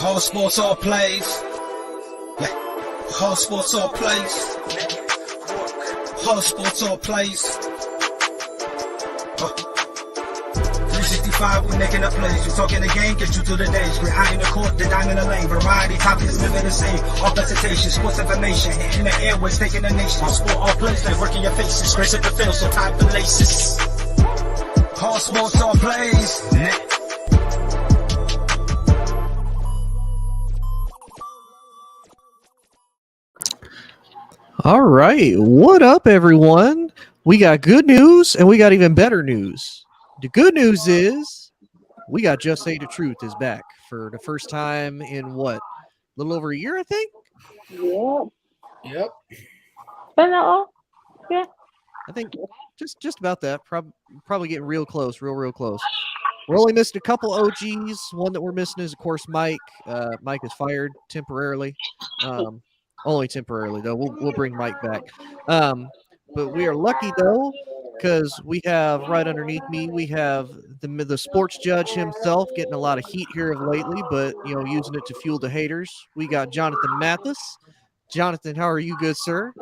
All sports, all plays. Yeah. All sports, all plays. All sports, all plays. 365, we're making a plays. You talking the game, get you through the days. We're high in the court, the dime in the lane. Variety, topics, living the same. All presentation, sports information. In the airways, taking the nation. All sport, all plays, like working your faces. Grace at the field, so tie the laces. All sports, all plays. Yeah. All right. What up, everyone? We got good news and we got even better news. The good news is we got Just Say the Truth is back for the first time in what? A little over a year, I think? Yep. Been that long? Yeah. I think just about that. Probably getting real close, real close. We're only missing a couple OGs. One that we're missing is, of course, Mike. Mike is fired temporarily. Only temporarily, though. We'll bring Mike back. But we are lucky, though, because we have right underneath me, we have the sports judge himself getting a lot of heat here of lately, but, using it to fuel the haters. We got Jonathan Mathis. Jonathan, how are you, good sir?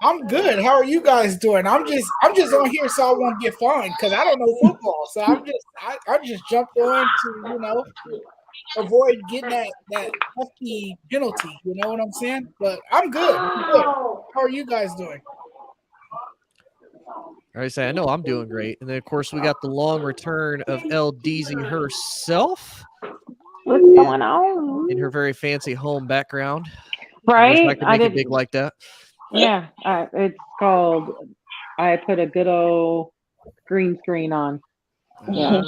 I'm good. How are you guys doing? I'm just on here so I won't get fined because I don't know football. So I just jumped on to avoid getting that hefty penalty. You know what I'm saying? But I'm good. How are you guys doing? All right, I know I'm doing great. And then, of course, we got the long return of El Deezy herself. What's going on? In her very fancy home background. Right? I could make it big like that. Yeah. It's called, I put a good old green screen on. Yeah.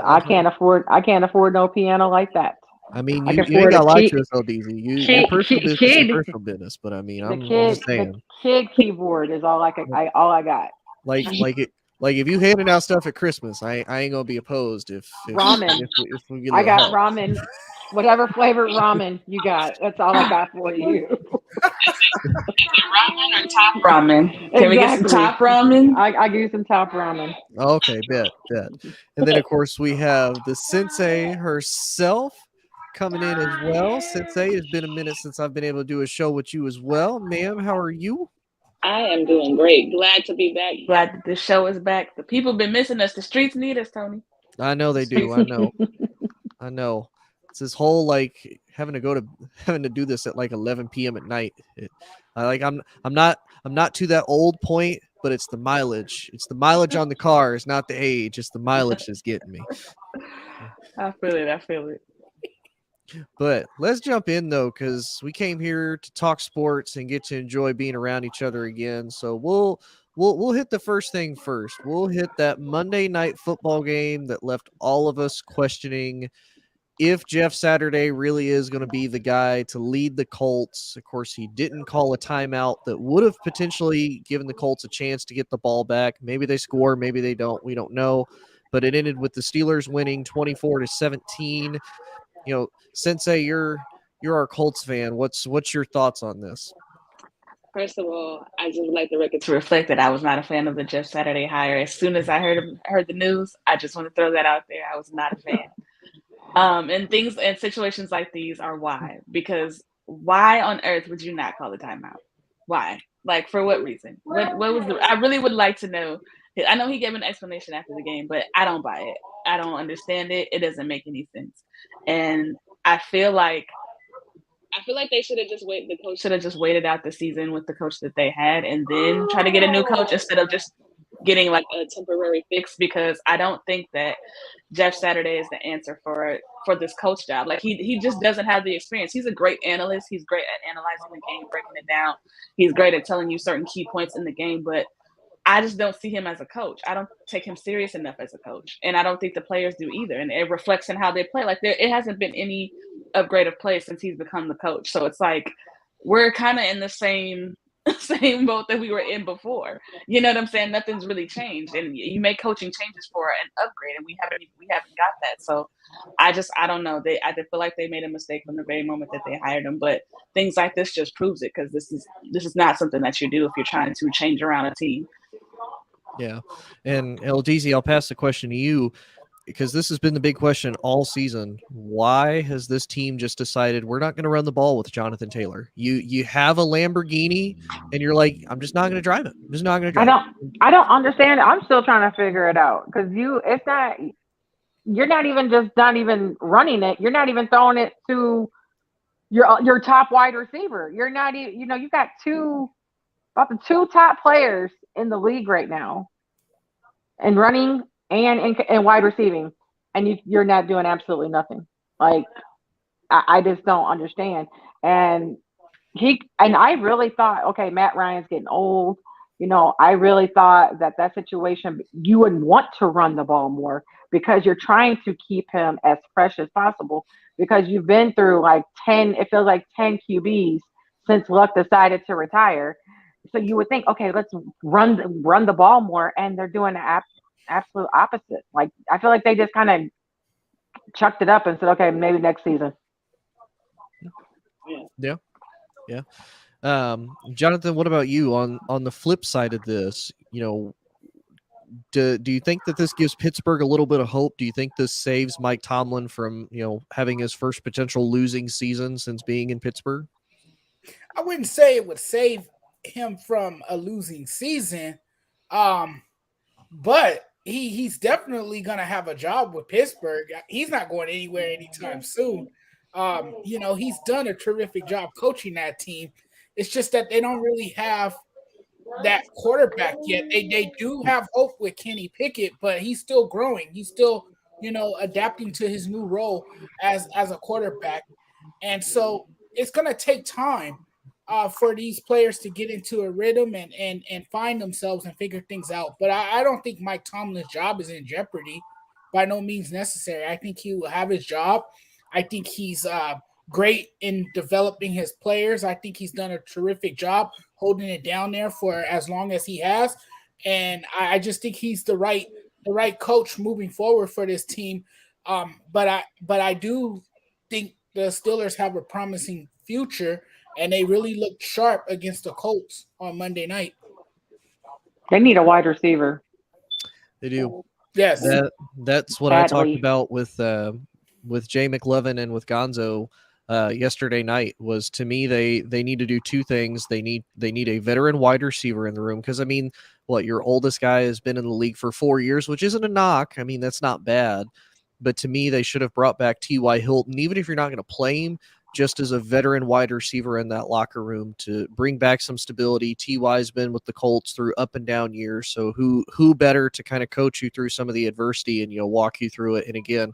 I can't afford no piano like that. I mean, you ain't got to lie to us, El Deezy. Your personal business is personal business, but I mean, I'm just saying. The kid keyboard is all I got. Like if you handing out stuff at Christmas, I ain't gonna be opposed if ramen. If we get I got help. Ramen, whatever flavor ramen you got. That's all I got for you. Ramen or top ramen? Can we get some top ramen? I give you some top ramen. Okay, bet. And then of course we have the Sensei herself coming in as well. Sensei, it's been a minute since I've been able to do a show with you as well, ma'am. How are you? I am doing great. Glad to be back. Glad that the show is back. The people have been missing us. The streets need us, Tony. I know they do. I know. It's this whole having to do this at 11 p.m. at night. I'm not to that old point, but it's the mileage. It's the mileage on the car. It's not the age. It's the mileage that's getting me. I feel it. But let's jump in, though, because we came here to talk sports and get to enjoy being around each other again. So we'll hit the first thing first. We'll hit that Monday night football game that left all of us questioning if Jeff Saturday really is going to be the guy to lead the Colts. Of course, he didn't call a timeout that would have potentially given the Colts a chance to get the ball back. Maybe they score, maybe they don't. We don't know. But it ended with the Steelers winning 24-17. Sensei, you're our Colts fan. What's your thoughts on this? First of all, I just would like the record to reflect that I was not a fan of the Jeff Saturday hire. As soon as I heard the news, I just want to throw that out there. I was not a fan. And situations like these are why. Because why on earth would you not call a timeout? Why? For what reason? What was I really would like to know. I know he gave an explanation after the game, but I don't buy it. I don't understand it. It doesn't make any sense. And I feel like they should have just waited. The coach should have just waited out the season with the coach that they had, and then try to get a new coach instead of just getting a temporary fix. Because I don't think that Jeff Saturday is the answer for this coach job. He just doesn't have the experience. He's a great analyst. He's great at analyzing the game, breaking it down. He's great at telling you certain key points in the game, but I just don't see him as a coach. I don't take him serious enough as a coach. And I don't think the players do either. And it reflects in how they play. It hasn't been any upgrade of play since he's become the coach. So it's we're kind of in the same boat that we were in before. You know what I'm saying? Nothing's really changed. And you make coaching changes for an upgrade, and we haven't got that. So I don't know. I feel like they made a mistake from the very moment that they hired him. But things like this just proves it, because this is not something that you do if you're trying to change around a team. Yeah. And El Deezy, I'll pass the question to you. because this has been the big question all season. Why has this team just decided we're not going to run the ball with Jonathan Taylor? You have a Lamborghini, and you're like, I'm just not going to drive it. I'm just not going to drive it. I don't understand it. I'm still trying to figure it out because it's not. You're not even running it. You're not even throwing it to your top wide receiver. You're not even. You got about the two top players in the league right now, in running and wide receiving, and you're not doing absolutely nothing. Like I just don't understand. And I really thought, okay, Matt Ryan's getting old. I really thought that situation, you would want to run the ball more because you're trying to keep him as fresh as possible because you've been through like 10, it feels like 10 QBs since Luck decided to retire. So you would think, okay, let's run the ball more, and they're doing the absolute opposite. Like I feel like they just kind of chucked it up and said, okay, maybe next season. Yeah. Jonathan, what about you on the flip side of this? Do you think that this gives Pittsburgh a little bit of hope? Do you think this saves Mike Tomlin from having his first potential losing season since being in Pittsburgh? I wouldn't say it would save him from a losing season, but he's definitely going to have a job with Pittsburgh. He's not going anywhere anytime soon. He's done a terrific job coaching that team. It's just that they don't really have that quarterback yet. They do have hope with Kenny Pickett, but he's still growing. He's still, adapting to his new role as a quarterback. And so it's going to take time for these players to get into a rhythm and find themselves and figure things out. But I don't think Mike Tomlin's job is in jeopardy. By no means necessary. I think he will have his job. I think he's great in developing his players. I think he's done a terrific job holding it down there for as long as he has. And I just think he's the right coach moving forward for this team. But I do think the Steelers have a promising future, and they really looked sharp against the Colts on Monday night. They need a wide receiver. They do. Yes. That's what I talked about with Jay McLovin and with Gonzo yesterday night. Was, to me, they need to do two things. They need a veteran wide receiver in the room, because your oldest guy has been in the league for 4 years, which isn't a knock. That's not bad. But to me, they should have brought back T.Y. Hilton, even if you're not going to play him, just as a veteran wide receiver in that locker room to bring back some stability. T.Y.'s been with the Colts through up and down years, so who better to kind of coach you through some of the adversity and walk you through it, and again,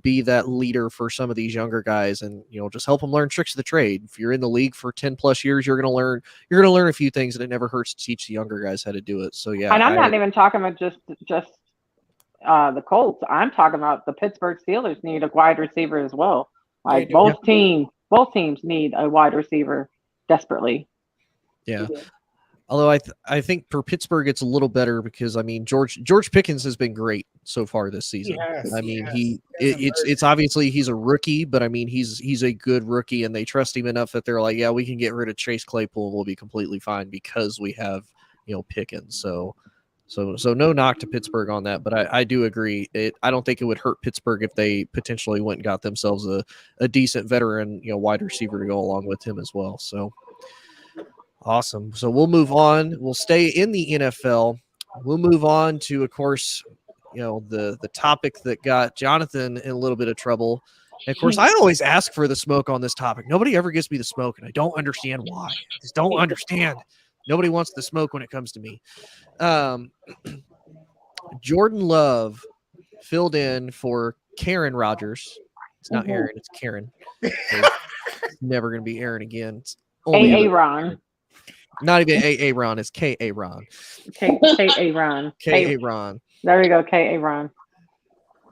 be that leader for some of these younger guys, and just help them learn tricks of the trade. If you're in the league for 10 plus years, you're going to learn a few things, and it never hurts to teach the younger guys how to do it. So yeah, and I'm not even talking about just the Colts. I'm talking about the Pittsburgh Steelers need a wide receiver as well. Like both teams need a wide receiver desperately. Yeah. Although I think for Pittsburgh it's a little better because George Pickens has been great so far this season. It's obviously he's a rookie, but he's a good rookie, and they trust him enough that they're like, yeah, we can get rid of Chase Claypool and we'll be completely fine because we have Pickens. So no knock to Pittsburgh on that, but I do agree. I don't think it would hurt Pittsburgh if they potentially went and got themselves a decent veteran wide receiver to go along with him as well. So. Awesome. So we'll move on. We'll stay in the NFL. We'll move on to, of course, the topic that got Jonathan in a little bit of trouble. And of course, I always ask for the smoke on this topic. Nobody ever gives me the smoke, and I don't understand why. I just don't understand. Nobody wants the smoke when it comes to me. Jordan Love filled in for Karen Rodgers. It's not Aaron, it's Karen. It's never going to be Aaron again. It's only Aaron. Not even Aaron, it's K-A-Ron. K-A-Ron. K-A-Ron. There you go, K-A-Ron.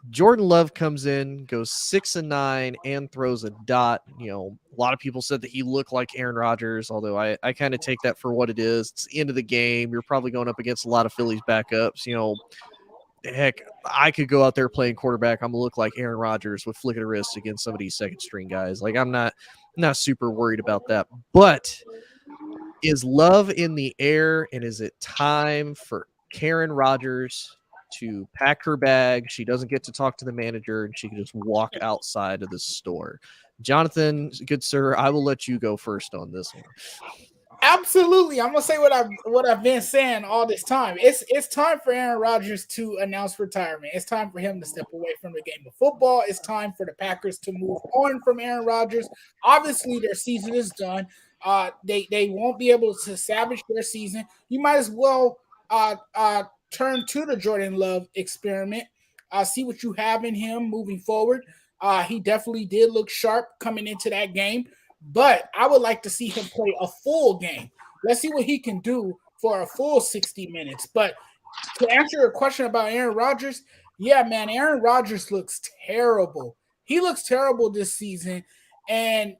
Jordan Love comes in, goes 6-9, and throws a dot. A lot of people said that he looked like Aaron Rodgers, although I kind of take that for what it is. It's the end of the game. You're probably going up against a lot of Phillies backups. Heck, I could go out there playing quarterback. I'm going to look like Aaron Rodgers with flick of the wrist against some of these second-string guys. Like, I'm not super worried about that. But is Love in the air, and is it time for Karen Rodgers to pack her bag. She doesn't get to talk to the manager, and she can just walk outside of the store. Jonathan, good sir, I will let you go first on this one. Absolutely. I'm gonna say what I've been saying all this time. It's time for Aaron Rodgers to announce retirement. It's time for him to step away from the game of football. It's time for the Packers to move on from Aaron Rodgers. Obviously, their season is done. They won't be able to salvage their season. You might as well turn to the Jordan Love experiment. See what you have in him moving forward. He definitely did look sharp coming into that game. But I would like to see him play a full game. Let's see what he can do for a full 60 minutes. But to answer your question about Aaron Rodgers, yeah, man, Aaron Rodgers looks terrible. He looks terrible this season, and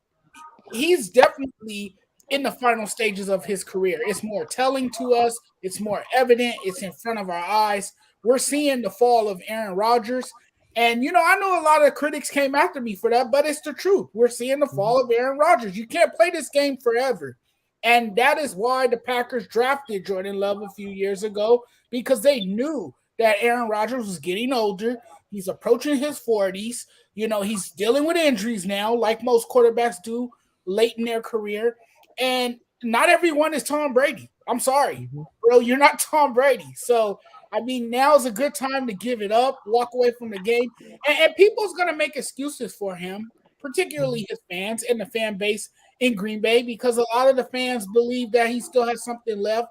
he's definitely in the final stages of his career. It's more telling to us. It's more evident. It's in front of our eyes. We're seeing the fall of Aaron Rodgers. And, I know a lot of critics came after me for that, but it's the truth. We're seeing the fall of Aaron Rodgers. You can't play this game forever. And that is why the Packers drafted Jordan Love a few years ago, because they knew that Aaron Rodgers was getting older. He's approaching his 40s. He's dealing with injuries now, like most quarterbacks do late in their career. And not everyone is Tom Brady. I'm sorry, bro. You're not Tom Brady. So, now is a good time to give it up, walk away from the game. And people's going to make excuses for him, particularly his fans and the fan base in Green Bay, because a lot of the fans believe that he still has something left.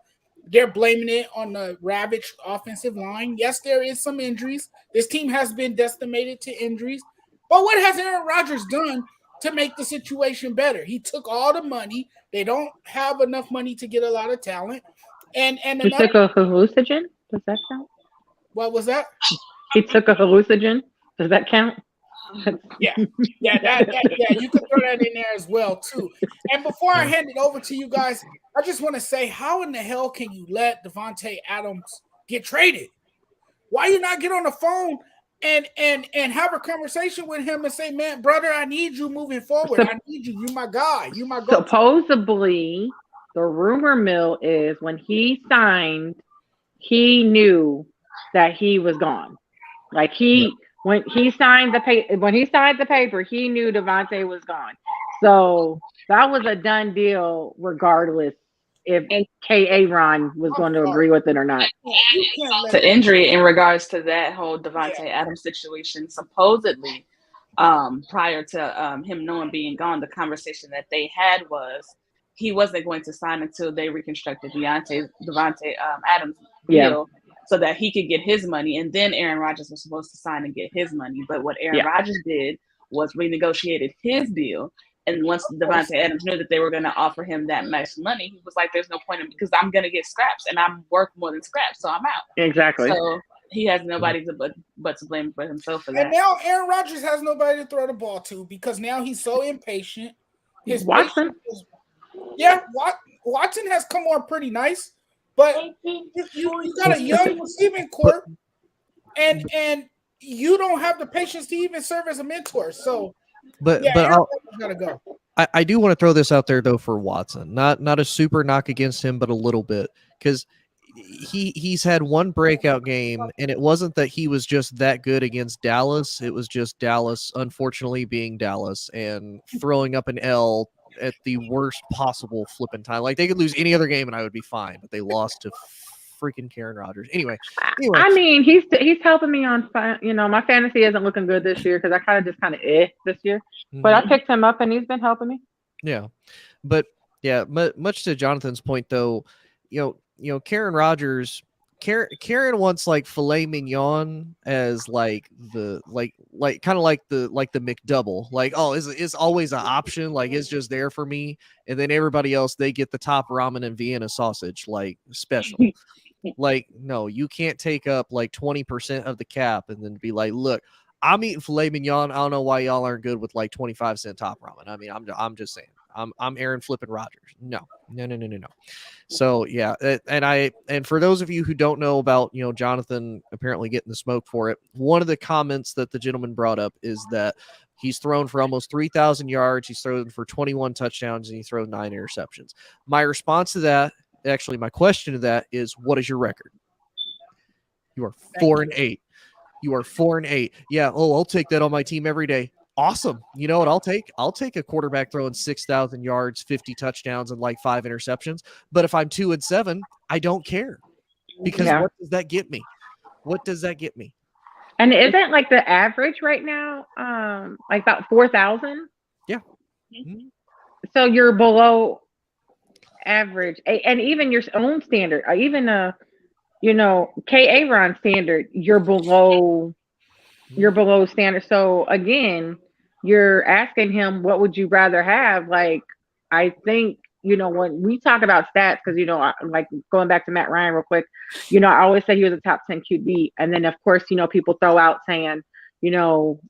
They're blaming it on the ravaged offensive line. Yes, there is some injuries. This team has been decimated to injuries. But what has Aaron Rodgers done to make the situation better? He took all the money. They don't have enough money to get a lot of talent. And he took a hallucinogen. Does that count? What was that? He took a hallucinogen. Does that count? Yeah, you could throw that in there as well too. And before I hand it over to you guys, I just want to say, how in the hell can you let Davante Adams get traded? Why you not get on the phone and have a conversation with him and say, man, brother, I need you moving forward. I need you. You my guy. You my go. Supposedly, the rumor mill is when he signed, he knew that he was gone. Like when he signed the paper, he knew Davante was gone. So that was a done deal, regardless if Aaron was going to agree with it or not. The injury in regards to that whole Davante Adams situation, supposedly, prior to him knowing being gone, the conversation that they had was he wasn't going to sign until they reconstructed Davante Adams' deal so that he could get his money, and then Aaron Rodgers was supposed to sign and get his money. But what Aaron Rodgers did was renegotiated his deal, and once Davante Adams knew that they were going to offer him that much money, he was like, "There's no point in because I'm going to get scraps, and I'm worth more than scraps, so I'm out." Exactly. So he has nobody but to blame for himself for that. And now Aaron Rodgers has nobody to throw the ball to because now he's so impatient. His Watson. Watson has come on pretty nice, but you got a young receiving corps, and you don't have the patience to even serve as a mentor. So, Aaron gotta go. I do want to throw this out there though for Watson, not a super knock against him, but a little bit, because he's had one breakout game, and it wasn't that he was just that good against Dallas. It was just Dallas, unfortunately, being Dallas and throwing up an L at the worst possible flipping time. Like they could lose any other game and I would be fine, but they lost to freaking Karen Rodgers. Anyway. I mean, he's helping me on. My fantasy isn't looking good this year because I kind of this year. But I picked him up and he's been helping me. Yeah, but much to Jonathan's point though, Karen Rodgers. Karen wants like filet mignon as like the kind of like the McDouble, like, oh, it's always an option, like it's just there for me, and then everybody else they get the top ramen and Vienna sausage like special. Like, no, you can't take up like 20% of the cap and then be like, look, I'm eating filet mignon. I don't know why y'all aren't good with like 25-cent top ramen. I mean, I'm just saying. I'm Aaron flipping Rodgers. No. So yeah, and for those of you who don't know about Jonathan apparently getting the smoke for it, one of the comments that the gentleman brought up is that he's thrown for almost 3,000 yards. He's thrown for 21 touchdowns and he throws 9 interceptions. My response to that, actually, my question to that is, what is your record? You are 4-8. You are 4-8. Yeah. Oh, I'll take that on my team every day. Awesome. You know what I'll take? I'll take a quarterback throwing 6,000 yards, 50 touchdowns, and like 5 interceptions. But if I'm 2-7, I don't care. Because what does that get me? What does that get me? And isn't like the average right now, like about 4,000? Yeah. Mm-hmm. So you're below average, and even your own standard, even K.A. standard, you're below standard. So again, you're asking him, what would you rather have? Like, I think, when we talk about stats, because, like going back to Matt Ryan real quick, I always say he was a top 10 QB. And then, of course, people throw out saying,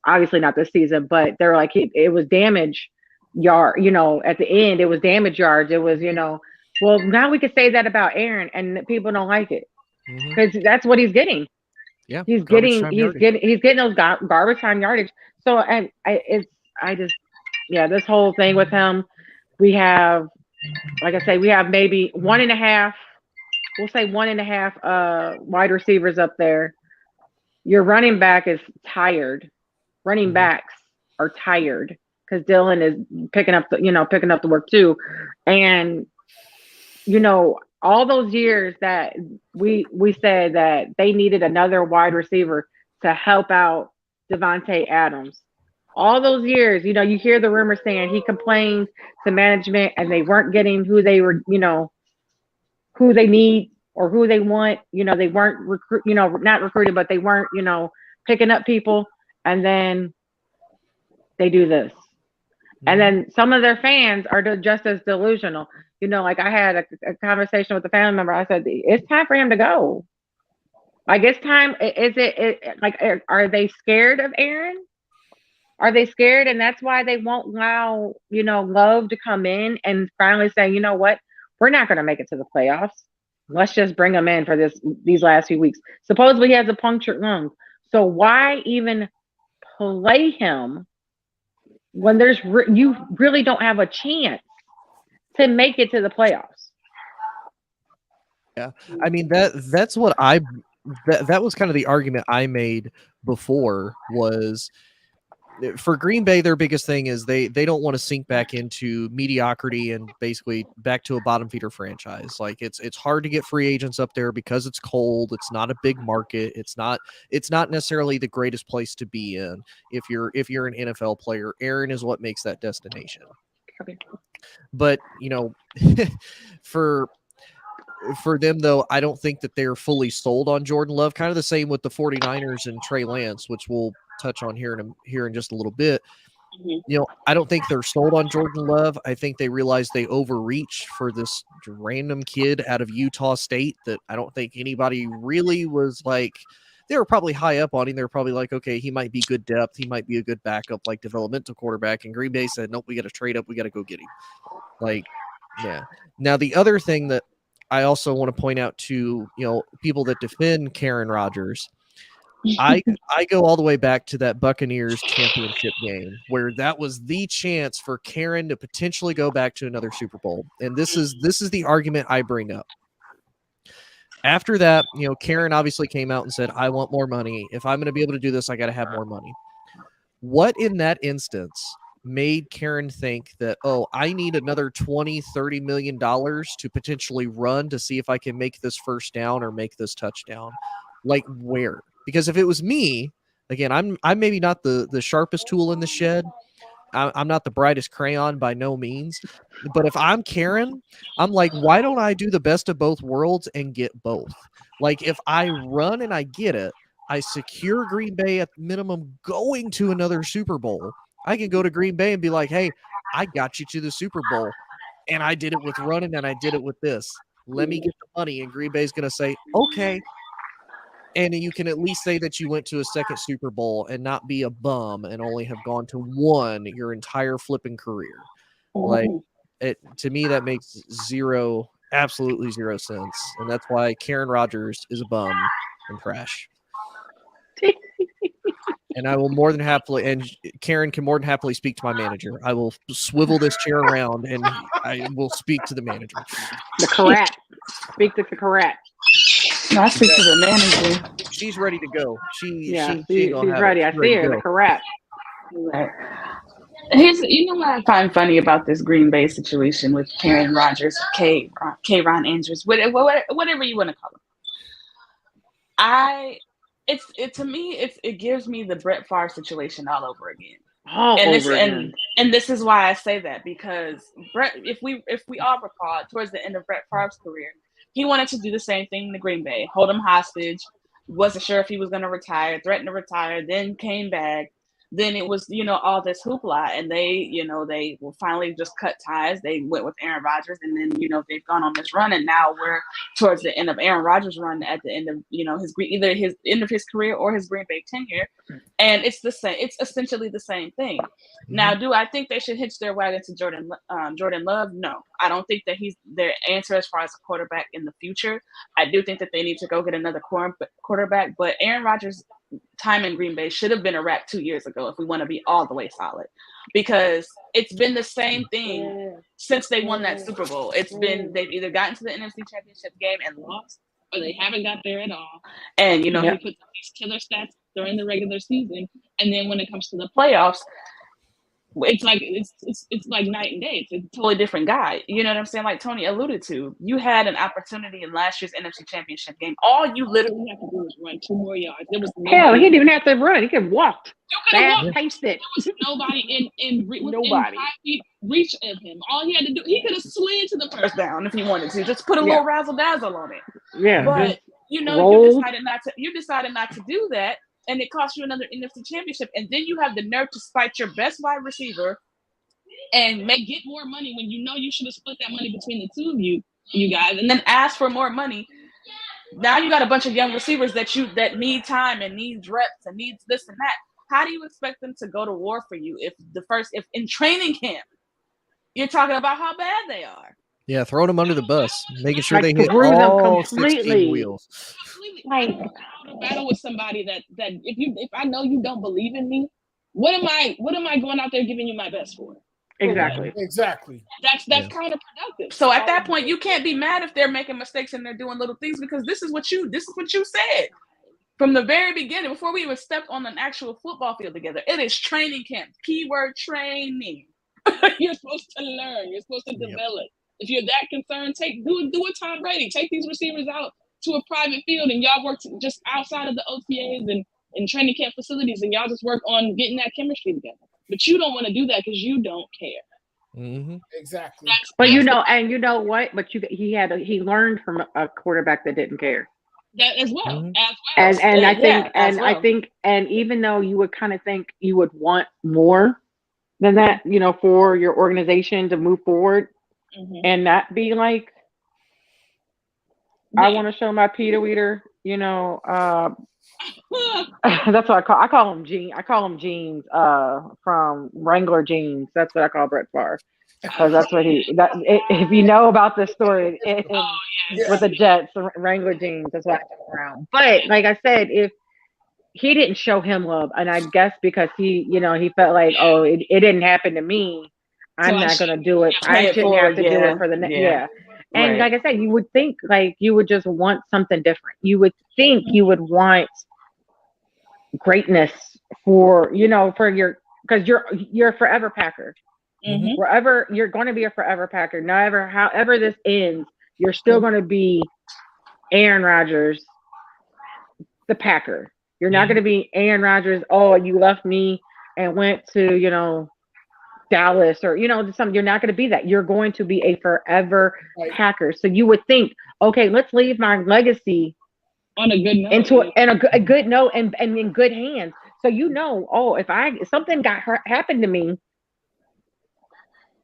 obviously not this season, but they're like, it was damage yard, at the end, it was damage yards. It was, well, now we could say that about Aaron, and people don't like it because that's what he's getting. Yeah, he's getting those garbage time yardage. So, and this whole thing with him, we have, like I say, we have maybe 1.5. We'll say 1.5 wide receivers up there. Your running back is tired. Running backs are tired because Dylan is picking up the work too, and all those years that we said that they needed another wide receiver to help out Devontae Adams. All those years, you hear the rumors saying he complained to management and they weren't getting who they were, who they need or who they want. They weren't not recruited, but they weren't, picking up people. And then they do this. And then some of their fans are just as delusional. Like I had a conversation with a family member. I said, it's time for him to go. Like, it's time. Are they scared of Aaron? Are they scared? And that's why they won't allow, Love to come in and finally say, you know what? We're not going to make it to the playoffs. Let's just bring him in for these last few weeks. Supposedly he has a punctured lung. So why even play him when you really don't have a chance to make it to the playoffs? Yeah, I mean that's what that was kind of the argument I made before. Was for Green Bay, their biggest thing is they don't want to sink back into mediocrity and basically back to a bottom feeder franchise. Like it's hard to get free agents up there because it's cold. It's not a big market. It's not necessarily the greatest place to be in if you're an NFL player. Aaron is what makes that destination. Okay. But for them, though, I don't think that they're fully sold on Jordan Love. Kind of the same with the 49ers and Trey Lance, which we'll touch on here in just a little bit. I don't think they're sold on Jordan Love. I think they realize they overreach for this random kid out of Utah State that I don't think anybody really was like. They were probably high up on him. They were probably like, okay, he might be good depth. He might be a good backup, like developmental quarterback. And Green Bay said, nope, we got to trade up. We got to go get him. Like, yeah. Now, the other thing that I also want to point out to, people that defend Karen Rodgers, I go all the way back to that Buccaneers championship game where that was the chance for Karen to potentially go back to another Super Bowl. And this is the argument I bring up. After that, Karen obviously came out and said, I want more money. If I'm going to be able to do this, I got to have more money. What in that instance made Karen think that, I need another $20-30 million to potentially run to see if I can make this first down or make this touchdown? Like, where? Because if it was me, again, I'm maybe not the sharpest tool in the shed. I'm not the brightest crayon by no means. But if I'm Karen, I'm like, why don't I do the best of both worlds and get both? Like, if I run and I get it, I secure Green Bay at minimum going to another Super Bowl. I can go to Green Bay and be like, hey, I got you to the Super Bowl. And I did it with running and I did it with this. Let me get the money. And Green Bay's going to say, okay. And you can at least say that you went to a second Super Bowl and not be a bum and only have gone to one your entire flipping career. Like, to me, that makes absolutely zero sense. And that's why Karen Rodgers is a bum and trash. And I will more than happily, and Karen can more than happily speak to my manager. I will swivel this chair around and I will speak to the manager. The correct. Speak to the correct. No, I speak to the manager. she's ready to go. She ain't she's gonna have ready. it. I She's see ready her to in the go. correct. Right. You know what I find funny about this Green Bay situation with Karen Rodgers, Ron Andrews, whatever you want to call him. To me, it gives me the Brett Favre situation all over again. And this is why I say that, because Brett, if we all recall, towards the end of Brett Favre's career, he wanted to do the same thing in the Green Bay, hold him hostage, wasn't sure if he was going to retire, threatened to retire, then came back. Then it was, all this hoopla, and they will finally just cut ties. They went with Aaron Rodgers, and then, they've gone on this run, and now we're towards the end of Aaron Rodgers' run, at the end of, either his end of his career or his Green Bay tenure. And it's the same. It's essentially the same thing. Mm-hmm. Now, do I think they should hitch their wagon to Jordan Love? No, I don't think that he's their answer as far as a quarterback in the future. I do think that they need to go get another quarterback, but Aaron Rodgers' time in Green Bay should have been a wrap 2 years ago if we want to be all the way solid, because it's been the same thing since they won that Super Bowl. It's been, they've either gotten to the NFC Championship game and lost, or they haven't got there at all. And he puts up these killer stats during the regular season, and then when it comes to the playoffs, it's like it's like night and day. It's a totally different guy. You know what I'm saying? Like Tony alluded to, you had an opportunity in last year's NFC Championship game. All you literally have to do is run 2 more yards. There was hell, he didn't even have to run. He could walk. You could have walked. Paced it. There was nobody within 5 feet reach of him. All he had to do, he could have slid to the first down if he wanted to. Just put a little razzle dazzle on it. Yeah, but you decided not to do that. And it cost you another NFC Championship. And then you have the nerve to spite your best wide receiver and get more money when you should have split that money between the two of you guys, and then ask for more money. Now you got a bunch of young receivers that need time and needs reps and needs this and that. How do you expect them to go to war for you if in training camp you're talking about how bad they are? Yeah, throwing them under the bus, making sure they hit threw them all completely. 16 wheels. Like, to battle with somebody that if I know you don't believe in me, what am I going out there giving you my best for? Exactly. That's counterproductive. So at that point, you can't be mad if they're making mistakes and they're doing little things, because this is what you said from the very beginning, before we even stepped on an actual football field together. It is training camp. Keyword training. You're supposed to learn. You're supposed to develop. If you're that concerned, do a Tom Brady. Take these receivers out to a private field, and y'all work just outside of the OTAs and training camp facilities, and y'all just work on getting that chemistry together. But you don't want to do that because you don't care. Mm-hmm. Exactly. But you know what? But he learned from a quarterback that didn't care. That as well. Mm-hmm. I think even though you would kind of think you would want more than that, for your organization to move forward, and not be like, I want to show my Peter Weeder, that's what I call him Gene. I call him Jeans from Wrangler Jeans. That's what I call Brett Favre, because that's what if you know about this story with the Jets, Wrangler Jeans, that's what I go around. But like I said, if he didn't show him love, and I guess because he felt like, oh, it didn't happen to me, I'm not going to do it. I shouldn't have to do it for the next. Yeah. And like I said, you would think like you would just want something different. You would think you would want greatness for because you're a forever Packer. Mm-hmm. Wherever you're going to be a forever Packer. However this ends, you're still going to be Aaron Rodgers, the Packer. You're not going to be Aaron Rodgers. Oh, you left me and went to Dallas or something. You're not going to be that. You're going to be a forever Packer. So you would think, okay, let's leave my legacy on a good note, a good note and in good hands. So if something happened to me,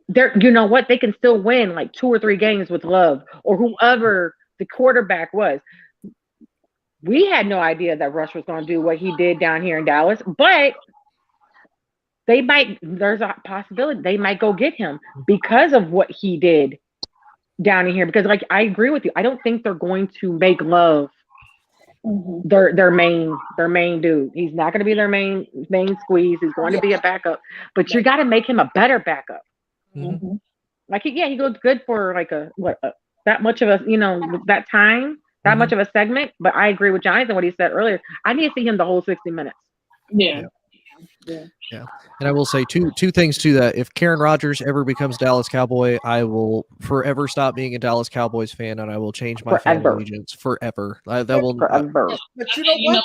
they can still win like 2 or 3 games with Love or whoever the quarterback was. We had no idea that Rush was going to do what he did down here in Dallas, but there's a possibility they might go get him because of what he did down in here. Because I agree with you. I don't think they're going to make Love their main dude. He's not going to be their main squeeze. He's going to be a backup, but you got to make him a better backup. Mm-hmm. He goes good for that much of that time. that much of a segment. But I agree with Jonathan what he said earlier. I need to see him the whole 60 minutes. Yeah. And I will say two things to that. If Karen Rodgers ever becomes Dallas Cowboy, I will forever stop being a Dallas Cowboys fan, and I will change my fan allegiance forever. That will forever. But you know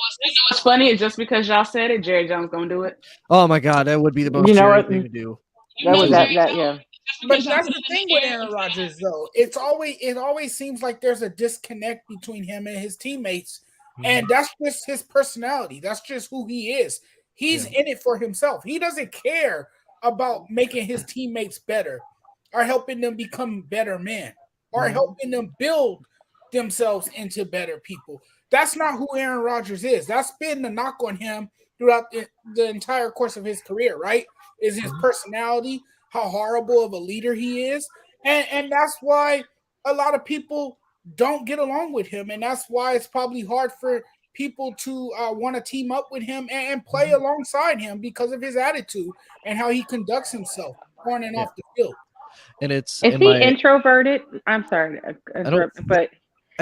what's funny is just because y'all said it, Jerry Jones gonna do it. Oh my God, that would be the most Jerry thing to do. Yeah. But that's the thing with Aaron Rodgers, though. It always seems like there's a disconnect between him and his teammates, and that's just his personality. That's just who he is. He's in it for himself. He doesn't care about making his teammates better or helping them become better men or helping them build themselves into better people. That's not who Aaron Rodgers is. That's been the knock on him throughout the entire course of his career, right? Is his personality, how horrible of a leader he is. And that's why a lot of people don't get along with him. And that's why it's probably hard for people to want to team up with him and play alongside him because of his attitude and how he conducts himself on and off the field. And is he introverted? I'm sorry, but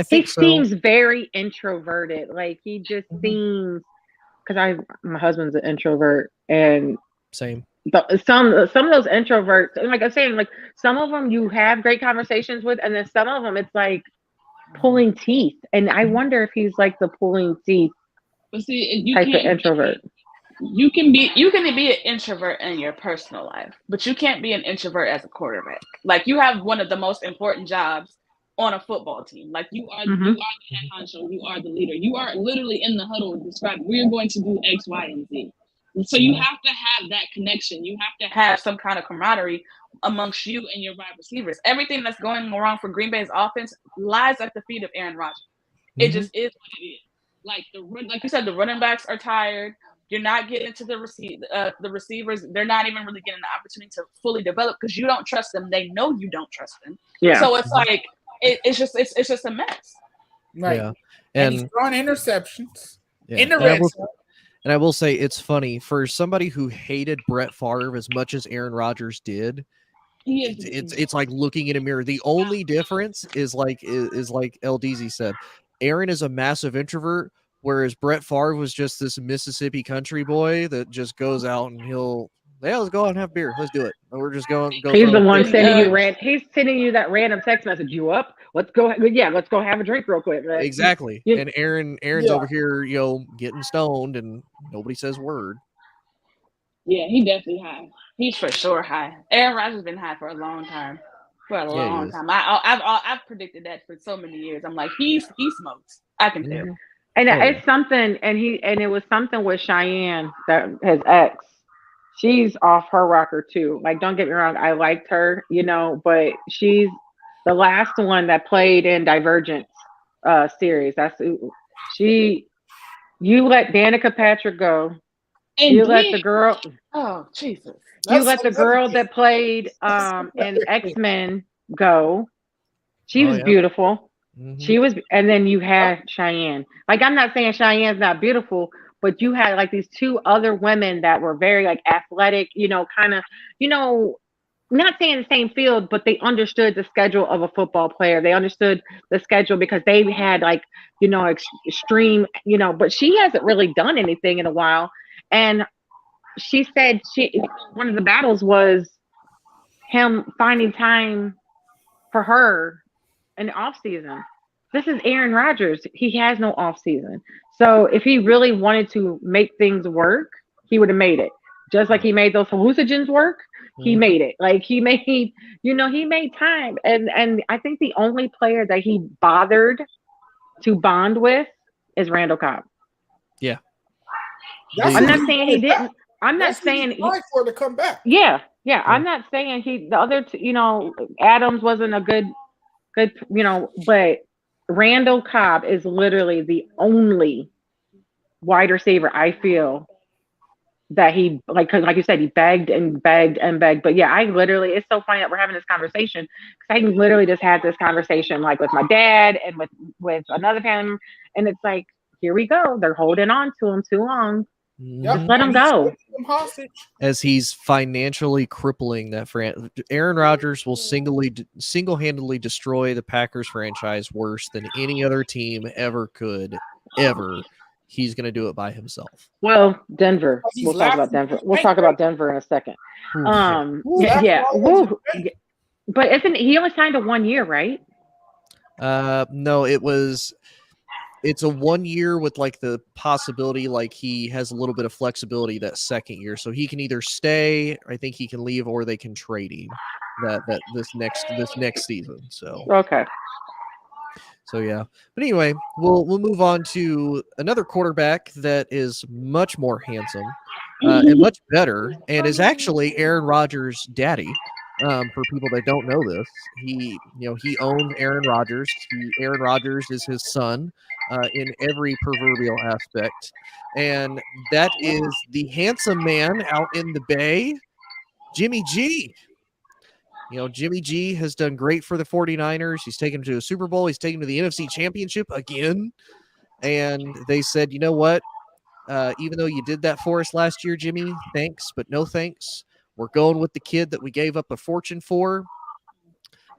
he seems very introverted. Like he just seems, because my husband's an introvert, and same. Some of those introverts, like I'm saying, like some of them you have great conversations with, and then some of them it's like pulling teeth, and I wonder if he's like the pulling teeth type of introvert. You can be an introvert in your personal life, but you can't be an introvert as a quarterback. Like you have one of the most important jobs on a football team. Like you are the head honcho, you are the leader. You are literally in the huddle describing we're going to do X, Y, and Z. So you have to have that connection. You have to have some kind of camaraderie amongst you and your wide receivers. Everything that's going wrong for Green Bay's offense lies at the feet of Aaron Rodgers. It just is what it is. Like you said, the running backs are tired. You're not getting to the receivers. They're not even really getting the opportunity to fully develop because you don't trust them. They know you don't trust them. Yeah. So it's like it's just a mess. Right. Yeah. And he's throwing interceptions in the red zone. And I will say it's funny for somebody who hated Brett Favre as much as Aaron Rodgers did. It's like looking in a mirror. The only difference is like LDZ said, Aaron is a massive introvert, whereas Brett Favre was just this Mississippi country boy that just goes out and let's go out and have beer. Let's do it. And we're just going. He's the one sending you He's sending you that random text message. You up? Let's go. Yeah, let's go have a drink real quick. Right? Exactly. And Aaron's over here, getting stoned, and nobody says word. Yeah, he definitely high. He's for sure high. Aaron Rodgers has been high for a long time. I've predicted that for so many years. I'm like, he smokes. I can tell. And it's something, and it was something with Cheyenne, that his ex. She's off her rocker too. Like, don't get me wrong, I liked her, but she's the last one that played in Divergent series. You let Danica Patrick go. And you let the girl. Oh Jesus! You let the girl that played in X-Men go. She was beautiful. Mm-hmm. She was, and then you had Cheyenne. Like, I'm not saying Cheyenne's not beautiful, but you had like these two other women that were very like athletic, kind of, not saying the same field, but they understood the schedule of a football player. They understood the schedule because they had like, extreme, but she hasn't really done anything in a while. And she said one of the battles was him finding time for her in the off season. This is Aaron Rodgers. He has no off season. So if he really wanted to make things work, he would have made it. Just like he made those hallucinogens work, he made it. Like he made time. And I think the only player that he bothered to bond with is Randall Cobb. Yeah. I'm not saying he didn't. I'm not saying he's trying for it to come back. Yeah. I'm not saying the other Adams wasn't a good, but Randall Cobb is literally the only wide receiver I feel that he because like you said, he begged and begged and begged. But yeah, it's so funny that we're having this conversation because I literally just had this conversation like with my dad and with another family member, and it's like, here we go. They're holding on to him too long. Just let him go. them hostage. As he's financially crippling that franchise. Aaron Rodgers will single-handedly destroy the Packers franchise worse than any other team ever could, ever. He's going to do it by himself. Well, Denver. He's We'll talk about laughing Denver. at We'll Frank, talk right? about Denver in a second. Laughing Yeah. all over Woo. Frank. But isn't he only signed a 1 year, right? No, it's a 1 year with like the possibility, like he has a little bit of flexibility that second year. So he can either stay, I think he can leave, or they can trade him this next season. So Okay. So yeah, but anyway, we'll move on to another quarterback that is much more handsome and much better, and is actually Aaron Rodgers' daddy. For people that don't know this, he owns Aaron Rodgers. Aaron Rodgers is his son in every proverbial aspect, and that is the handsome man out in the Bay, Jimmy G. Jimmy G has done great for the 49ers. He's taken them to a Super Bowl. He's taken them to the NFC Championship again. And they said, you know what? Even though you did that for us last year, Jimmy, thanks, but no thanks. We're going with the kid that we gave up a fortune for.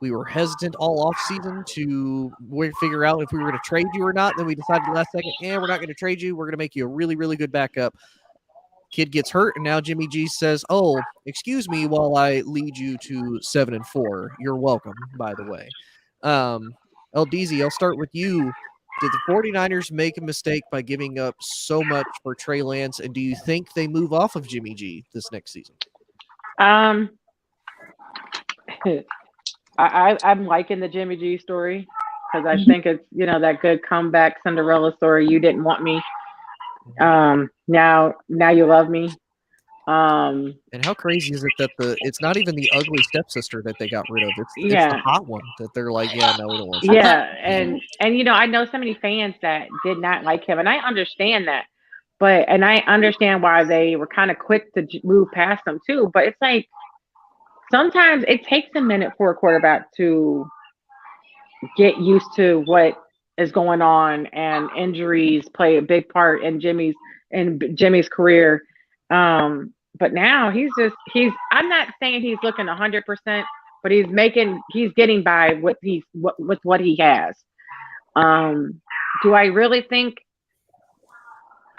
We were hesitant all offseason to figure out if we were going to trade you or not. Then we decided last second, we're not going to trade you. We're going to make you a really, really good backup. Kid gets hurt, and now Jimmy G says, "Oh, excuse me while I lead you to 7-4. You're welcome, by the way." LDZ, I'll start with you. Did the 49ers make a mistake by giving up so much for Trey Lance, and do you think they move off of Jimmy G this next season? I'm liking the Jimmy G story because I think it's that good comeback Cinderella story. You didn't want me. Now you love me. And how crazy is it that it's not even the ugly stepsister that they got rid of? It's the hot one that they're like, no, we don't want you. Yeah, and I know so many fans that did not like him, and I understand that. And I understand why they were kind of quick to move past him too. But it's like sometimes it takes a minute for a quarterback to get used to what is going on, and injuries play a big part in Jimmy's career. But now he's I'm not saying he's looking 100%, but he's getting by with what he has. Do I really think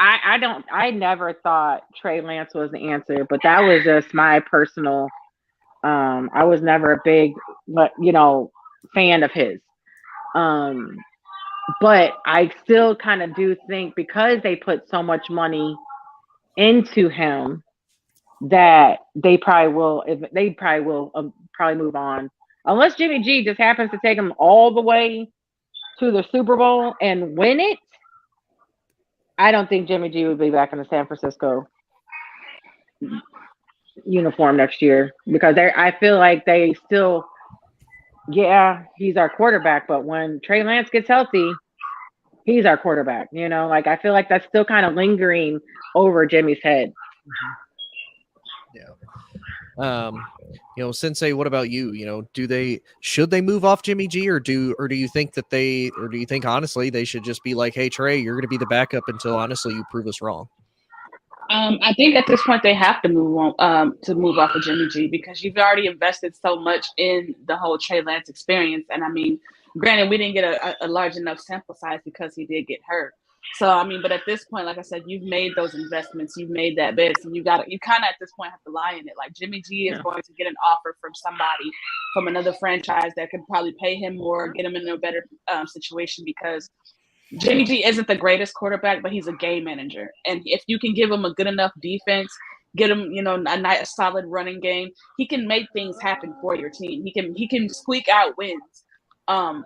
I never thought Trey Lance was the answer, but that was just my personal I was never a big fan of his. But I still kind of do think because they put so much money into him that they probably will move on, unless Jimmy G just happens to take him all the way to the Super Bowl and win it. I don't think Jimmy G would be back in the San Francisco uniform next year because I feel like they still. Yeah, he's our quarterback, but when Trey Lance gets healthy, he's our quarterback. I feel like that's still kind of lingering over Jimmy's head. Yeah. Sensei, what about you? Should they move off Jimmy G, or do you think honestly they should just be like, hey Trey, you're going to be the backup until honestly you prove us wrong? I think at this point they have to move on to move off of Jimmy G because you've already invested so much in the whole Trey Lance experience. And I mean, granted, we didn't get a large enough sample size because he did get hurt. So I mean, but at this point, like I said, you've made those investments, you've made that bet, so you kind of at this point have to lie in it. Like Jimmy G is going to get an offer from somebody, from another franchise that could probably pay him more, get him in a better situation because Jimmy G isn't the greatest quarterback, but he's a game manager. And if you can give him a good enough defense, get him, a nice solid running game, he can make things happen for your team. He can squeak out wins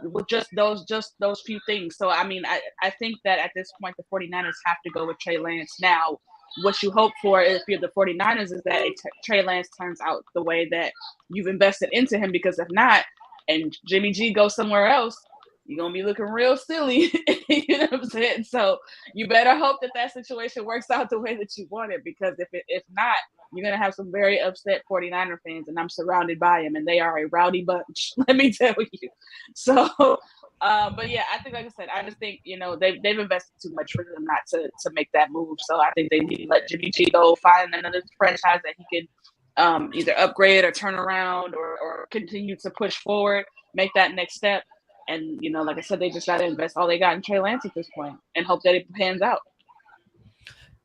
with just those few things. So, I mean, I think that at this point, the 49ers have to go with Trey Lance. Now, what you hope for if you're the 49ers is that Trey Lance turns out the way that you've invested into him, because if not, and Jimmy G goes somewhere else, you're going to be looking real silly. You know what I'm saying? So you better hope that situation works out the way that you want it, because if not, you're going to have some very upset 49er fans, and I'm surrounded by them, and they are a rowdy bunch, let me tell you. So, but yeah, I think, like I said, I just think, they've invested too much for them not to make that move. So I think they need to let Jimmy G go, find another franchise that he could either upgrade or turn around or continue to push forward, make that next step. And, like I said, they just got to invest all they got in Trey Lance at this point and hope that it pans out.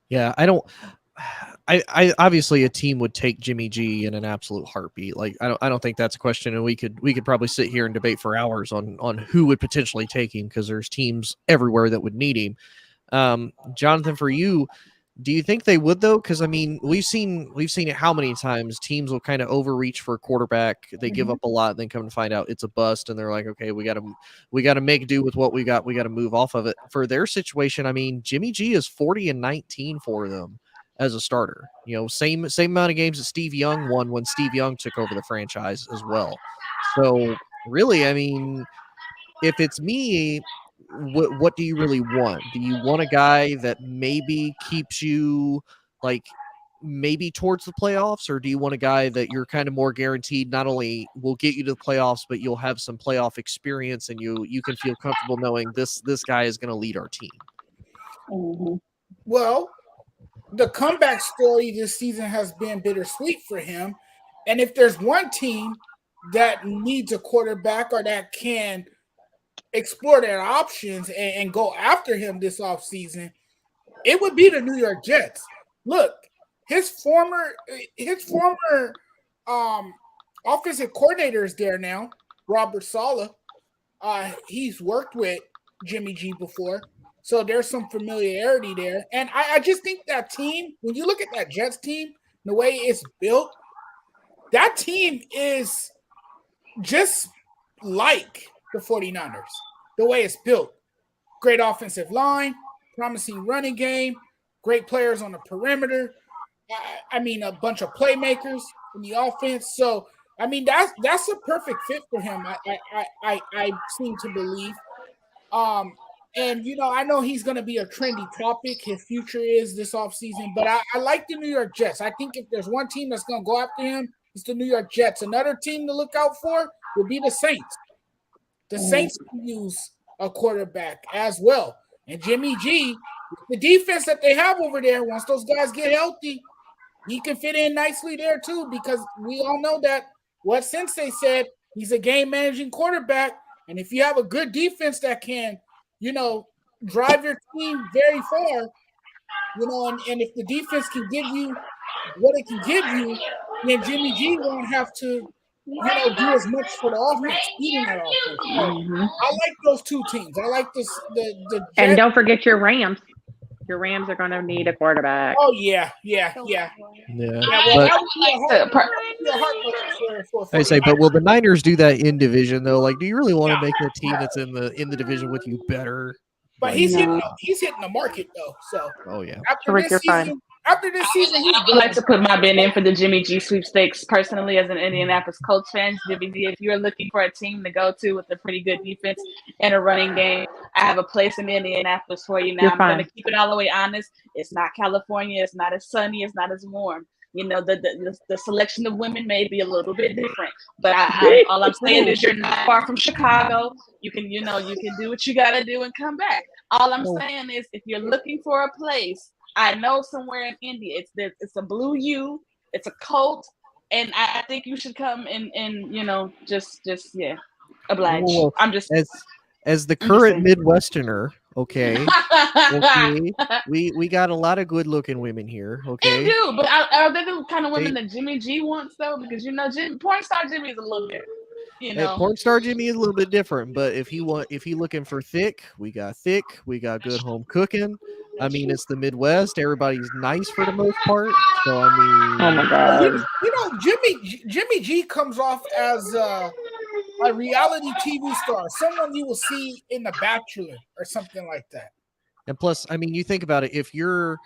Yeah, I obviously a team would take Jimmy G in an absolute heartbeat. Like I don't think that's a question, and we could probably sit here and debate for hours on who would potentially take him, because there's teams everywhere that would need him. Jonathan, for you, do you think they would though? Because I mean, we've seen it how many times teams will kind of overreach for a quarterback. They give up a lot, then come to find out it's a bust, and they're like, okay, we got to make do with what we got. We got to move off of it. For their situation, I mean, Jimmy G is 40-19 for them as a starter. Same amount of games that Steve Young won when Steve Young took over the franchise as well. So really, I mean, if it's me, what do you really want? Do you want a guy that maybe keeps you like maybe towards the playoffs, or do you want a guy that you're kind of more guaranteed not only will get you to the playoffs, but you'll have some playoff experience and you can feel comfortable knowing this guy is going to lead our team? Mm-hmm. Well, the comeback story this season has been bittersweet for him. And if there's one team that needs a quarterback or that can explore their options and go after him this offseason, it would be the New York Jets. Look, his former offensive coordinator is there now, Robert Saleh. He's worked with Jimmy G before, so there's some familiarity there. And I just think that team, when you look at that Jets team, the way it's built, that team is just like the 49ers, the way it's built. Great offensive line, promising running game, great players on the perimeter. I mean, a bunch of playmakers in the offense. So, I mean, that's a perfect fit for him. I seem to believe. And, I know he's going to be a trendy topic. His future is this offseason. But I like the New York Jets. I think if there's one team that's going to go after him, it's the New York Jets. Another team to look out for would be the Saints. The Saints can use a quarterback as well. And Jimmy G, the defense that they have over there, once those guys get healthy, he can fit in nicely there too, because we all know that what Sensei said, he's a game-managing quarterback. And if you have a good defense that can, drive your team very far, and if the defense can give you what it can give you, then Jimmy G won't have to, do as much for the offense, eating that offense. So I like those two teams. I like the Jets. And don't forget your Rams. Your Rams are going to need a quarterback. Oh, yeah. I say, but will the Niners do that in division though? Like, do you really want to make the team that's in the division with you better? But he's hitting the market though. So after this season, I would like to put my bid in for the Jimmy G sweepstakes personally as an Indianapolis Colts fan. Jimmy G, if you're looking for a team to go to with a pretty good defense and a running game, I have a place in Indianapolis for you now. I'm going to keep it all the way honest. It's not California. It's not as sunny. It's not as warm. The selection of women may be a little bit different, but all I'm saying is you're not far from Chicago. You can do what you got to do and come back. All I'm saying is if you're looking for a place, I know somewhere in India, it's a blue U, it's a Colt, and I think you should come and just oblige. Well, I'm just as the current Midwesterner, okay. We got a lot of good looking women here, okay. They do, but are they the kind of women that Jimmy G wants though? Because porn star Jimmy is a little bit. Porn star Jimmy is a little bit different, but if he looking for thick, we got good home cooking. I mean, it's the Midwest. Everybody's nice for the most part. So I mean, oh my God, Jimmy G comes off as a reality TV star, someone you will see in The Bachelor or something like that. And plus, I mean, you think about it. If you're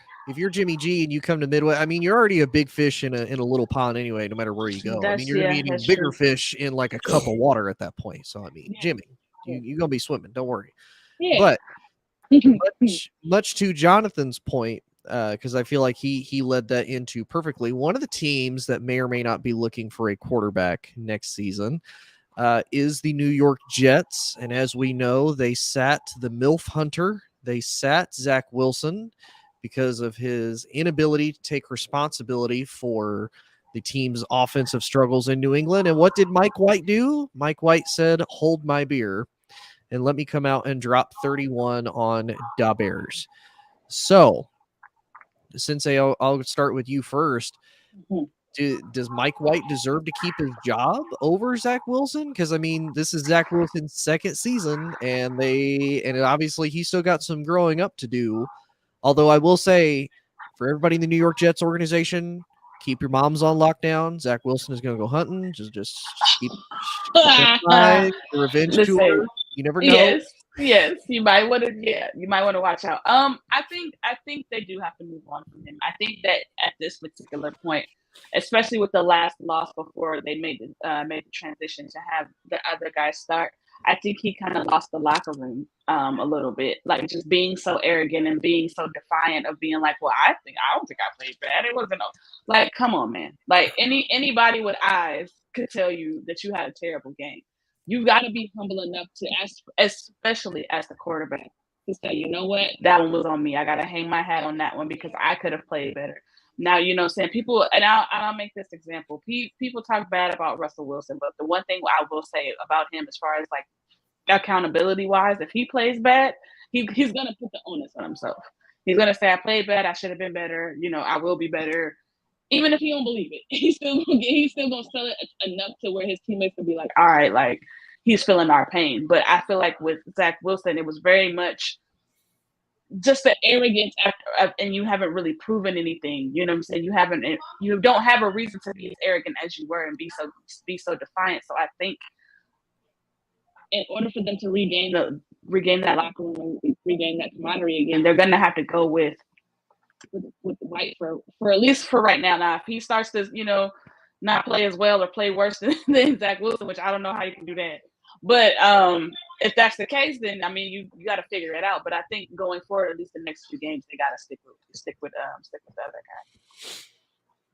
Jimmy G and you come to Midwest, I mean, you're already a big fish in a little pond anyway, no matter where you go. I mean, you're gonna be eating bigger fish in like a cup of water at that point. So I mean, Jimmy, you're gonna be swimming. Don't worry. Yeah. But much to Jonathan's point, because I feel like he led that into perfectly. One of the teams that may or may not be looking for a quarterback next season is the New York Jets. And as we know, they sat the MILF Hunter. They sat Zach Wilson because of his inability to take responsibility for the team's offensive struggles in New England. And what did Mike White do? Mike White said, hold my beer and let me come out and drop 31 on Da Bears. So, Sensei, I'll start with you first. Does Mike White deserve to keep his job over Zach Wilson? Because I mean, this is Zach Wilson's second season, and obviously he's still got some growing up to do. Although I will say, for everybody in the New York Jets organization, keep your moms on lockdown. Zach Wilson is going to go hunting. Just keep the revenge tour. You never know. Yes, you might want to watch out. I think they do have to move on from him. I think that at this particular point, especially with the last loss before they made the transition to have the other guys start, I think he kind of lost the locker room a little bit, like just being so arrogant and being so defiant of being like, well, I don't think I played bad. It wasn't like, come on, man. Like anybody with eyes could tell you that you had a terrible game. You got to be humble enough to ask, especially as the quarterback, to say, you know what, that one was on me. I got to hang my hat on that one because I could have played better. Now, you know what I'm saying? People, and I'll make this example. People talk bad about Russell Wilson, but the one thing I will say about him as far as like accountability-wise, if he plays bad, he's going to put the onus on himself. He's going to say, I played bad. I should have been better. You know, I will be better. Even if he don't believe it, he's still gonna sell it enough to where his teammates will be like, all right, like he's feeling our pain. But I feel like with Zach Wilson, it was very much just the arrogance after, and you haven't really proven anything. You know what I'm saying? You don't have a reason to be as arrogant as you were and be so defiant. So I think in order for them to regain that locker room, regain that camaraderie again, they're gonna have to go with White for at least for right now. Now, if he starts to, you know, not play as well or play worse than Zach Wilson, which I don't know how you can do that. But if that's the case, then I mean, you got to figure it out. But I think going forward, at least the next few games, they got to stick with the other guy.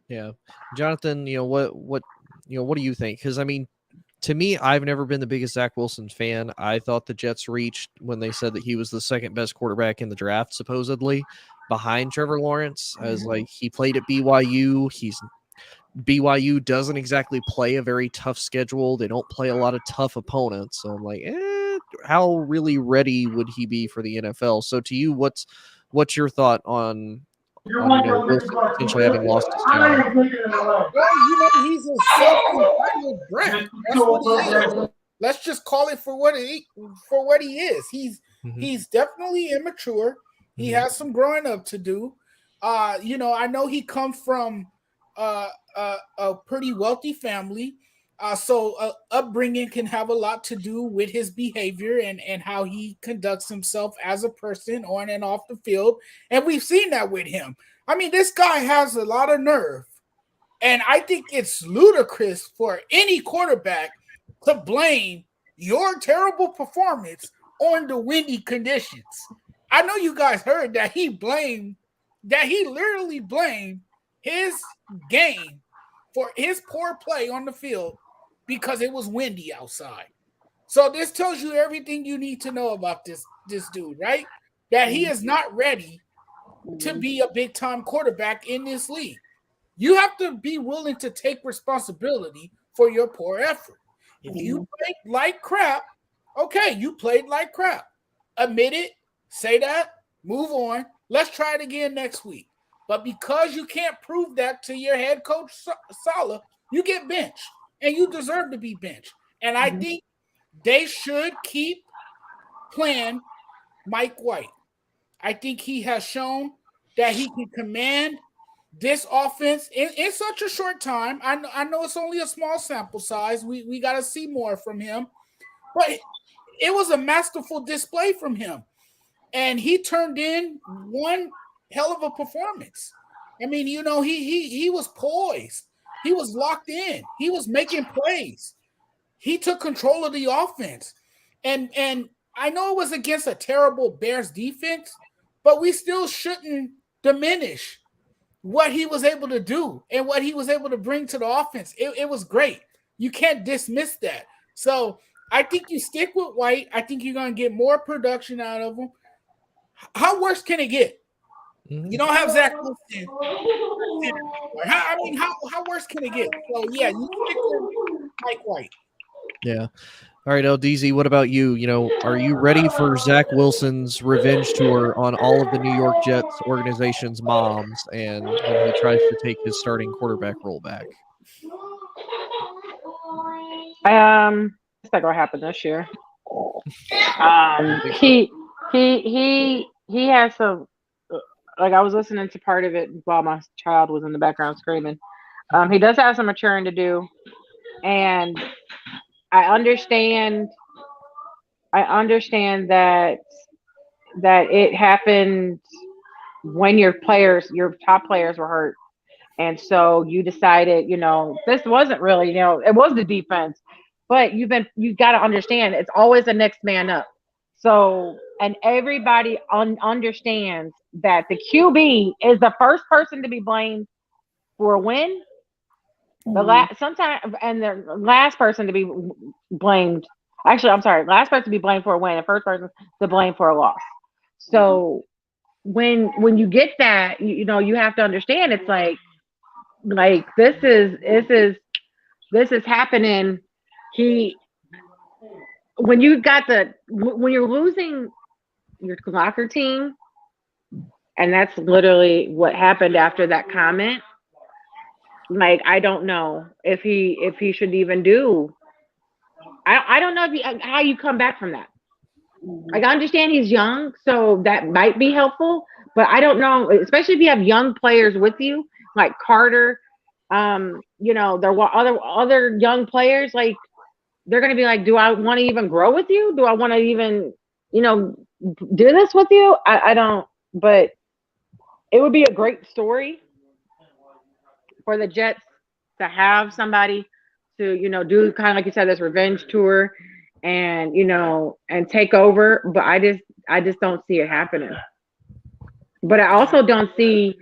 Yeah, Jonathan, you know what do you think? Because I mean, to me, I've never been the biggest Zach Wilson fan. I thought the Jets reached when they said that he was the second best quarterback in the draft, supposedly, behind Trevor Lawrence. As like he played at BYU. BYU doesn't exactly play a very tough schedule. They don't play a lot of tough opponents. So I'm like, how really ready would he be for the NFL? So to you, what's your thought on Wilson potentially having lost his job? Well, you know, he's a self-entitled brat. That's what he is. Let's just call it for what he is. He's definitely immature. He has some growing up to do. You know, I know he comes from a pretty wealthy family. So upbringing can have a lot to do with his behavior and how he conducts himself as a person on and off the field. And we've seen that with him. I mean, this guy has a lot of nerve. And I think it's ludicrous for any quarterback to blame your terrible performance on the windy conditions. I know you guys heard that he literally blamed his game for his poor play on the field because it was windy outside. So this tells you everything you need to know about this dude, right? That he is not ready to be a big-time quarterback in this league. You have to be willing to take responsibility for your poor effort. If you played like crap, okay, you played like crap. Admit it, say that, move on. Let's try it again next week. But because you can't prove that to your head coach, Saleh, you get benched, and you deserve to be benched. And I think they should keep playing Mike White. I think he has shown that he can command this offense in such a short time. I know it's only a small sample size. We got to see more from him. But it was a masterful display from him. And he turned in one hell of a performance. I mean, you know, he was poised. He was locked in. He was making plays. He took control of the offense. And I know it was against a terrible Bears defense, but we still shouldn't diminish what he was able to do and what he was able to bring to the offense. It was great. You can't dismiss that. So I think you stick with White. I think you're going to get more production out of him. How worse can it get? You don't have Zach Wilson. How worse can it get? So, yeah, you stick with Mike White. Yeah. All right, LDZ, what about you? Are you ready for Zach Wilson's revenge tour on all of the New York Jets organization's moms and when he tries to take his starting quarterback role back? It's not gonna happen this year. He has some. Like, I was listening to part of it while my child was in the background screaming. He does have some maturing to do, and I understand that it happened when your top players were hurt. And so you decided, this wasn't really, it was the defense, but you got to understand it's always the next man up. So, and everybody understands that the QB is the first person to be blamed for a win. The last person to be blamed. Actually, I'm sorry. Last person to be blamed for a win, and first person to blame for a loss. So when you get that, you have to understand it's like this is happening. When you're losing your locker team, and that's literally what happened after that comment. Like, I don't know if he should even do. I don't know how you come back from that. Like, I understand he's young, so that might be helpful, but I don't know, especially if you have young players with you, like Carter. There were other young players. Like, they're gonna be like, do I want to even grow with you? Do I want to even, do this with you? I don't. But it would be a great story for the Jets to have somebody to, do kind of like you said, this revenge tour and, and take over. But I just don't see it happening. But I also don't see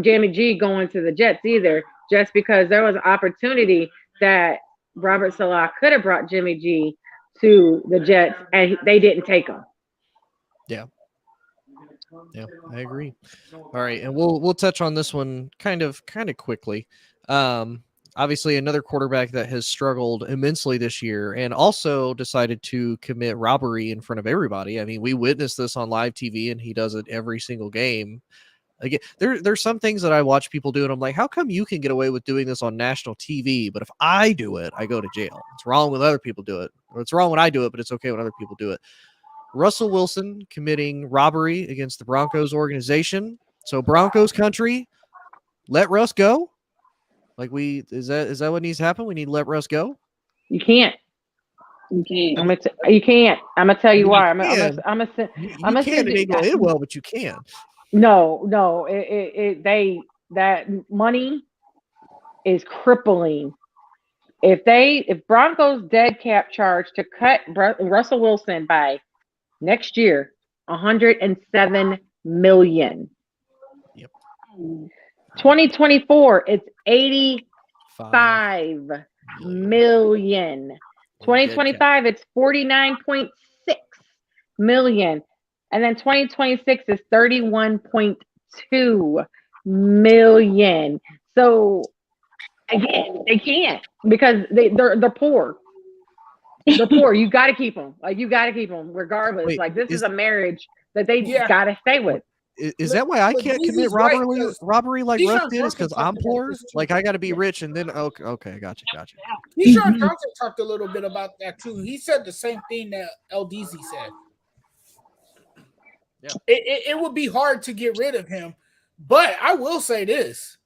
Jimmy G going to the Jets either, just because there was an opportunity that Robert Saleh could have brought Jimmy G to the Jets and they didn't take him. Yeah, I agree. All right, and we'll touch on this one kind of quickly. Obviously, another quarterback that has struggled immensely this year and also decided to commit robbery in front of everybody. I mean, we witnessed this on live TV, and he does it every single game. Again, there's some things that I watch people do, and I'm like, how come you can get away with doing this on national TV, but if I do it, I go to jail? It's wrong when other people do it, or it's wrong when I do it, but it's okay when other people do it. Russell Wilson committing robbery against the Broncos organization. So Broncos country, let Russ go. Like, is that what needs to happen? We need to let Russ go. You can't. You can't. You can't. I'm gonna tell you why. I'm gonna it ain't gonna end well, but you can. No. That money is crippling. If Broncos dead cap charge to cut Russell Wilson by next year, $107 million. Yep. 2024, it's $85 million. 2025, it's $49.6 million. And then 2026 is $31.2 million. So again, they can't, because they're poor. They're poor. You got to keep them. Like, you got to keep them regardless. Wait, like, this is a marriage that they got to stay with. Is that why I can't commit robbery like Russ did? Is because I'm poor? Like, I got to be rich and then okay, gotcha. Keyshawn Johnson talked a little bit about that too. He said the same thing that LDZ said. Yeah. It would be hard to get rid of him, but I will say this,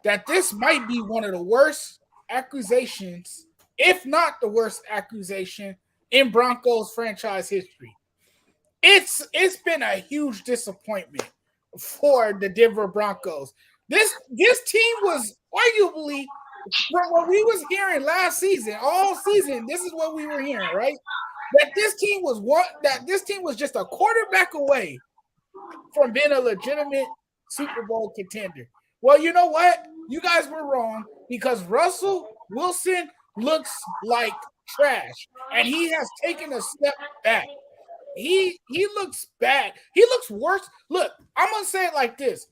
that this might be one of the worst accusations, if not the worst accusation, in Broncos franchise history. It's been a huge disappointment for the Denver Broncos. This team was arguably, from what we was hearing last season, all season, this is what we were hearing, right? That this team was just a quarterback away from being a legitimate Super Bowl contender. Well, you know what? You guys were wrong because Russell Wilson looks like trash, and he has taken a step back. He looks bad. He looks worse. Look, I'm gonna say it like this: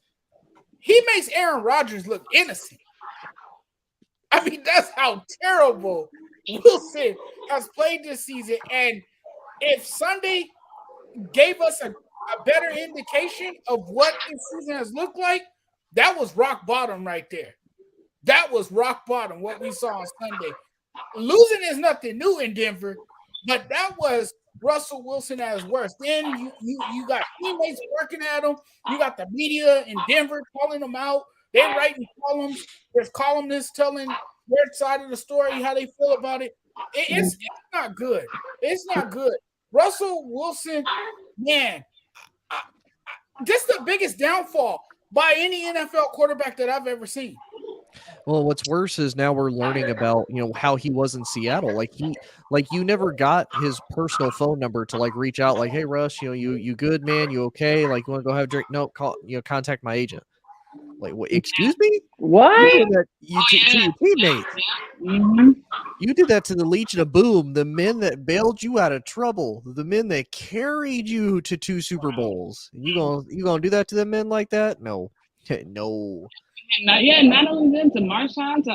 he makes Aaron Rodgers look innocent. I mean, that's how terrible Wilson has played this season. And if Sunday gave us a better indication of what this season has looked like, that was rock bottom right there. That was rock bottom, what we saw on Sunday. Losing is nothing new in Denver, but that was Russell Wilson at his worst. Then you got teammates working at him. You got the media in Denver calling him out. They're writing columns. There's columnists telling their side of the story, how they feel about it. It's not good. It's not good. Russell Wilson, man, this is the biggest downfall by any NFL quarterback that I've ever seen. Well, what's worse is now we're learning about, how he was in Seattle. Like you never got his personal phone number to like reach out like, hey Russ, you good, man? You okay? Like, you want to go have a drink? No, call, contact my agent. Like, what? Excuse me? What? You did that to your teammates. Mm-hmm. You did that to the Legion of Boom, the men that bailed you out of trouble, the men that carried you to 2 Super Bowls. You gonna do that to the men like that? No. No. Not only them, to Marshawn, to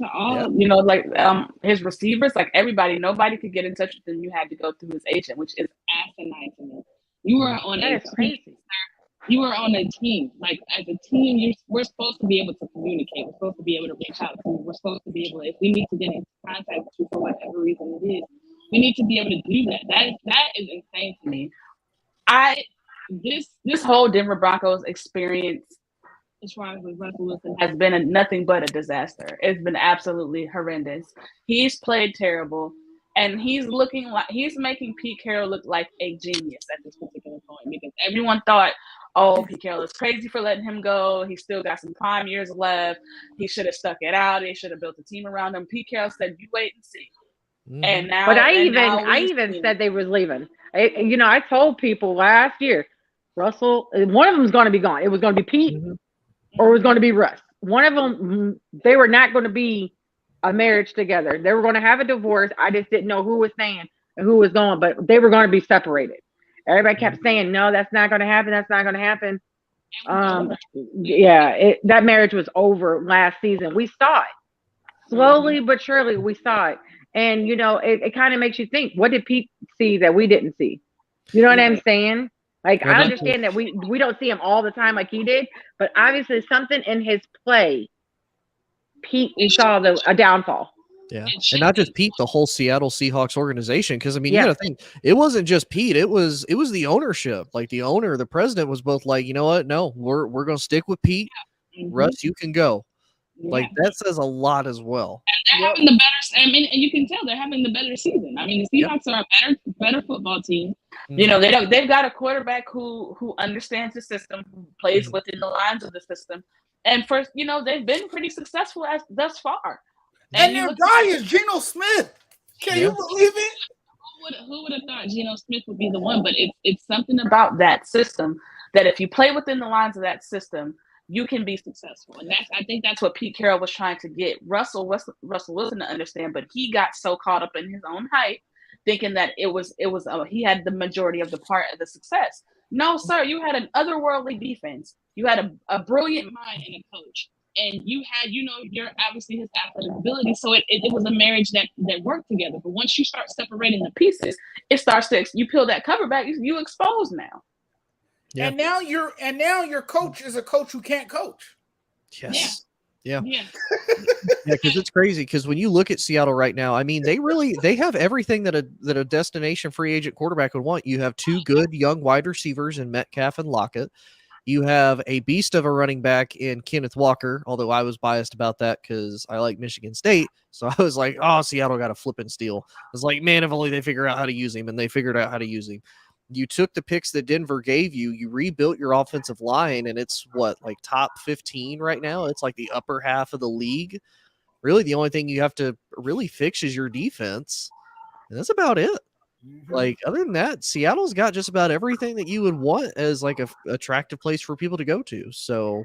all, his receivers, like everybody, nobody could get in touch with him. You had to go through his agent, which is asinine to me. You were on a team. You were on a team. Like, as a team, we're supposed to be able to communicate. We're supposed to be able to reach out to you. We're supposed to be able to, if we need to get in contact with you for whatever reason it is, we need to be able to do that. That is insane to me. This whole Denver Broncos experience, as far as with Russell Wilson, has been nothing but a disaster. It's been absolutely horrendous. He's played terrible, and he's making Pete Carroll look like a genius at this particular point, because everyone thought, oh, Pete Carroll is crazy for letting him go. He's still got some prime years left. He should have stuck it out. They should have built a team around him. Pete Carroll said, "You wait and see." Mm-hmm. And now, but I even said they was leaving. I told people last year, Russell, one of them was going to be gone. It was going to be Pete. Mm-hmm. Or it was going to be Russ. One of them, they were not going to be a marriage together. They were going to have a divorce. I just didn't know who was staying and who was going, but they were going to be separated. Everybody kept saying, no, that's not going to happen. That's not going to happen. That marriage was over last season. We saw it. Slowly but surely, we saw it. And, it kind of makes you think, what did Pete see that we didn't see? You know what I'm saying? Like, I understand that we don't see him all the time like he did, but obviously something in his play, Pete saw a downfall. Yeah, and not just Pete, the whole Seattle Seahawks organization. Because you got to think, it wasn't just Pete; it was the ownership. Like the owner, the president was both like, you know what? No, we're going to stick with Pete. Mm-hmm. Russ, you can go. Yeah. Like that says a lot as well. And they're having the better. I mean, and you can tell they're having the better season. I mean, the Seahawks are a better football team. Mm-hmm. They've got a quarterback who understands the system, who plays within the lines of the system, and first, they've been pretty successful thus far. And their guy is Geno Smith. Can you believe it? Who would have thought Geno Smith would be the one? But it's something about that system that if you play within the lines of that system, you can be successful. And I think that's what Pete Carroll was trying to get Russell Wilson to understand. But he got so caught up in his own hype, thinking that he had the majority of the part of the success. No, sir, you had an otherworldly defense. You had a brilliant mind and a coach. And you had, your obviously his athletic ability. So it was a marriage that worked together. But once you start separating the pieces, it starts to, you peel that cover back, you expose now. Yeah. And now your coach is a coach who can't coach. Yes. Yeah. Yeah, because it's crazy. Because when you look at Seattle right now, I mean, they have everything that a destination free agent quarterback would want. You have 2 good young wide receivers in Metcalf and Lockett. You have a beast of a running back in Kenneth Walker, although I was biased about that because I like Michigan State. So I was like, oh, Seattle got a flipping steal. I was like, man, if only they figure out how to use him, and they figured out how to use him. You took the picks that Denver gave you, you rebuilt your offensive line, and it's like top 15 right now. It's like the upper half of the league. Really, the only thing you have to really fix is your defense. And that's about it. Like, other than that, Seattle's got just about everything that you would want as like a attractive place for people to go to. So,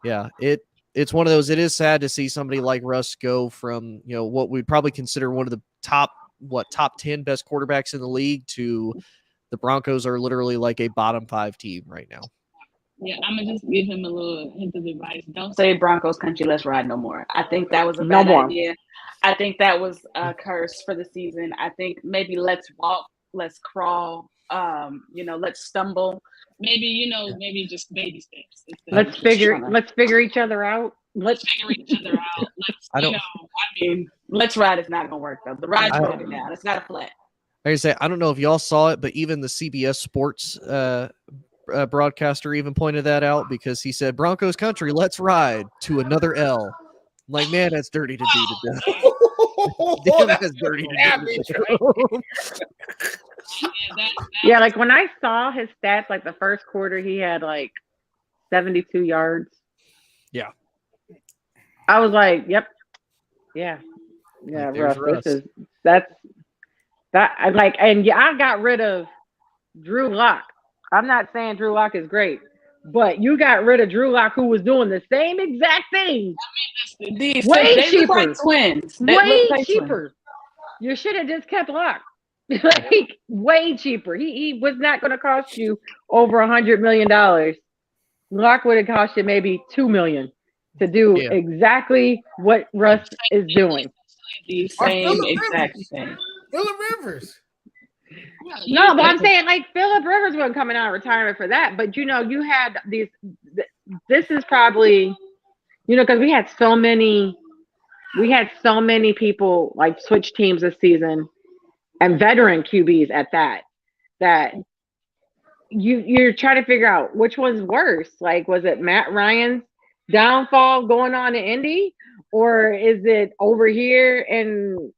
yeah, it's one of those. It is sad to see somebody like Russ go from, you know, what we'd probably consider one of the top 10 best quarterbacks in the league to the Broncos are literally like a bottom 5 team right now. Yeah, I'm gonna just give him a little hint of advice. Don't say Broncos country, let's ride no more. I think that was a bad idea. I think that was a curse for the season. I think maybe let's walk, let's crawl, let's stumble. Maybe just baby steps. Let's figure each other out. Let's figure each other out. Let's ride is not gonna work though. The ride's broken down. It's got a flat. Like I say, I don't know if y'all saw it, but even the CBS Sports broadcaster even pointed that out because he said, Broncos country, let's ride to another L. I'm like, man, that's dirty to do to death. Damn, that's dirty to do. Yeah, like when I saw his stats, like the first quarter, he had like 72 yards. Yeah. I was like, yep. Yeah, Russ. I got rid of Drew Lock. I'm not saying Drew Lock is great, but you got rid of Drew Lock, who was doing the same exact thing. Way cheaper. Twins. Way cheaper. You should have just kept Lock. Like, way cheaper. He was not going to cost you over $100 million. Lock would have cost you maybe $2 million to do exactly what Russ is doing. The same exact thing. Phillip Rivers. No, but I'm saying like Phillip Rivers wasn't coming out of retirement for that. But you had these. This is probably, because we had so many people like switch teams this season, and veteran QBs at that you're trying to figure out which one's worse. Like, was it Matt Ryan's downfall going on in Indy, or is it over here in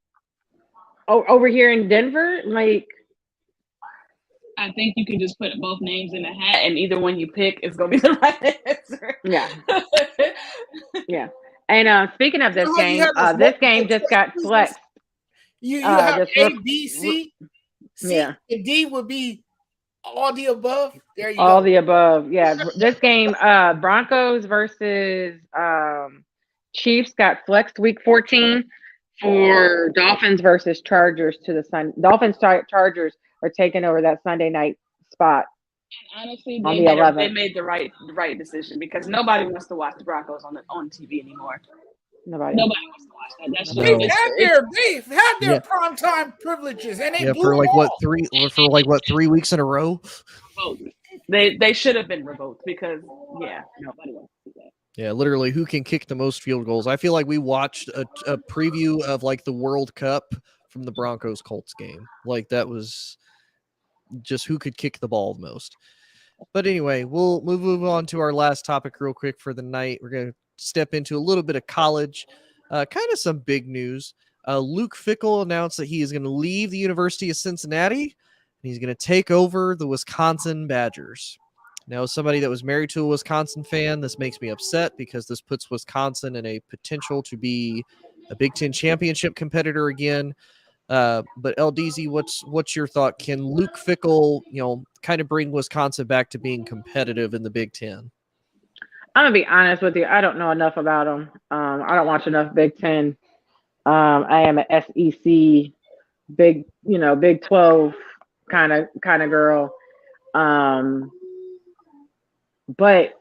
Denver? Like, I think you can just put both names in a hat, and either one you pick is going to be the right answer. Yeah. Yeah. And speaking of this game, this game just got flexed. You have A, B, C. C and D would be all the above. There you go. All the above. Yeah. This game, Broncos versus Chiefs got flexed week 14 for Dolphins versus Chargers to the Sun. Dolphins Chargers are taking over that Sunday night spot. And honestly, they made the right decision because nobody wants to watch the Broncos on TV anymore. Nobody wants to watch that. That's they've had their primetime privileges, and they for like what 3 weeks in a row. They should have been revoked because nobody wants to do that. Yeah, literally, who can kick the most field goals? I feel like we watched a preview of like the World Cup from the Broncos Colts game. Like that was just who could kick the ball the most. But anyway, we'll move on to our last topic real quick for the night. We're going to step into a little bit of college, kind of some big news. Luke Fickell announced that he is going to leave the University of Cincinnati and he's going to take over the Wisconsin Badgers. Now, as somebody that was married to a Wisconsin fan, this makes me upset because this puts Wisconsin in a potential to be a Big Ten championship competitor again. But LDZ, what's your thought? Can Luke Fickell, kind of bring Wisconsin back to being competitive in the Big Ten? I'm gonna be honest with you. I don't know enough about him. I don't watch enough Big Ten. I am an SEC, Big 12 kind of girl. But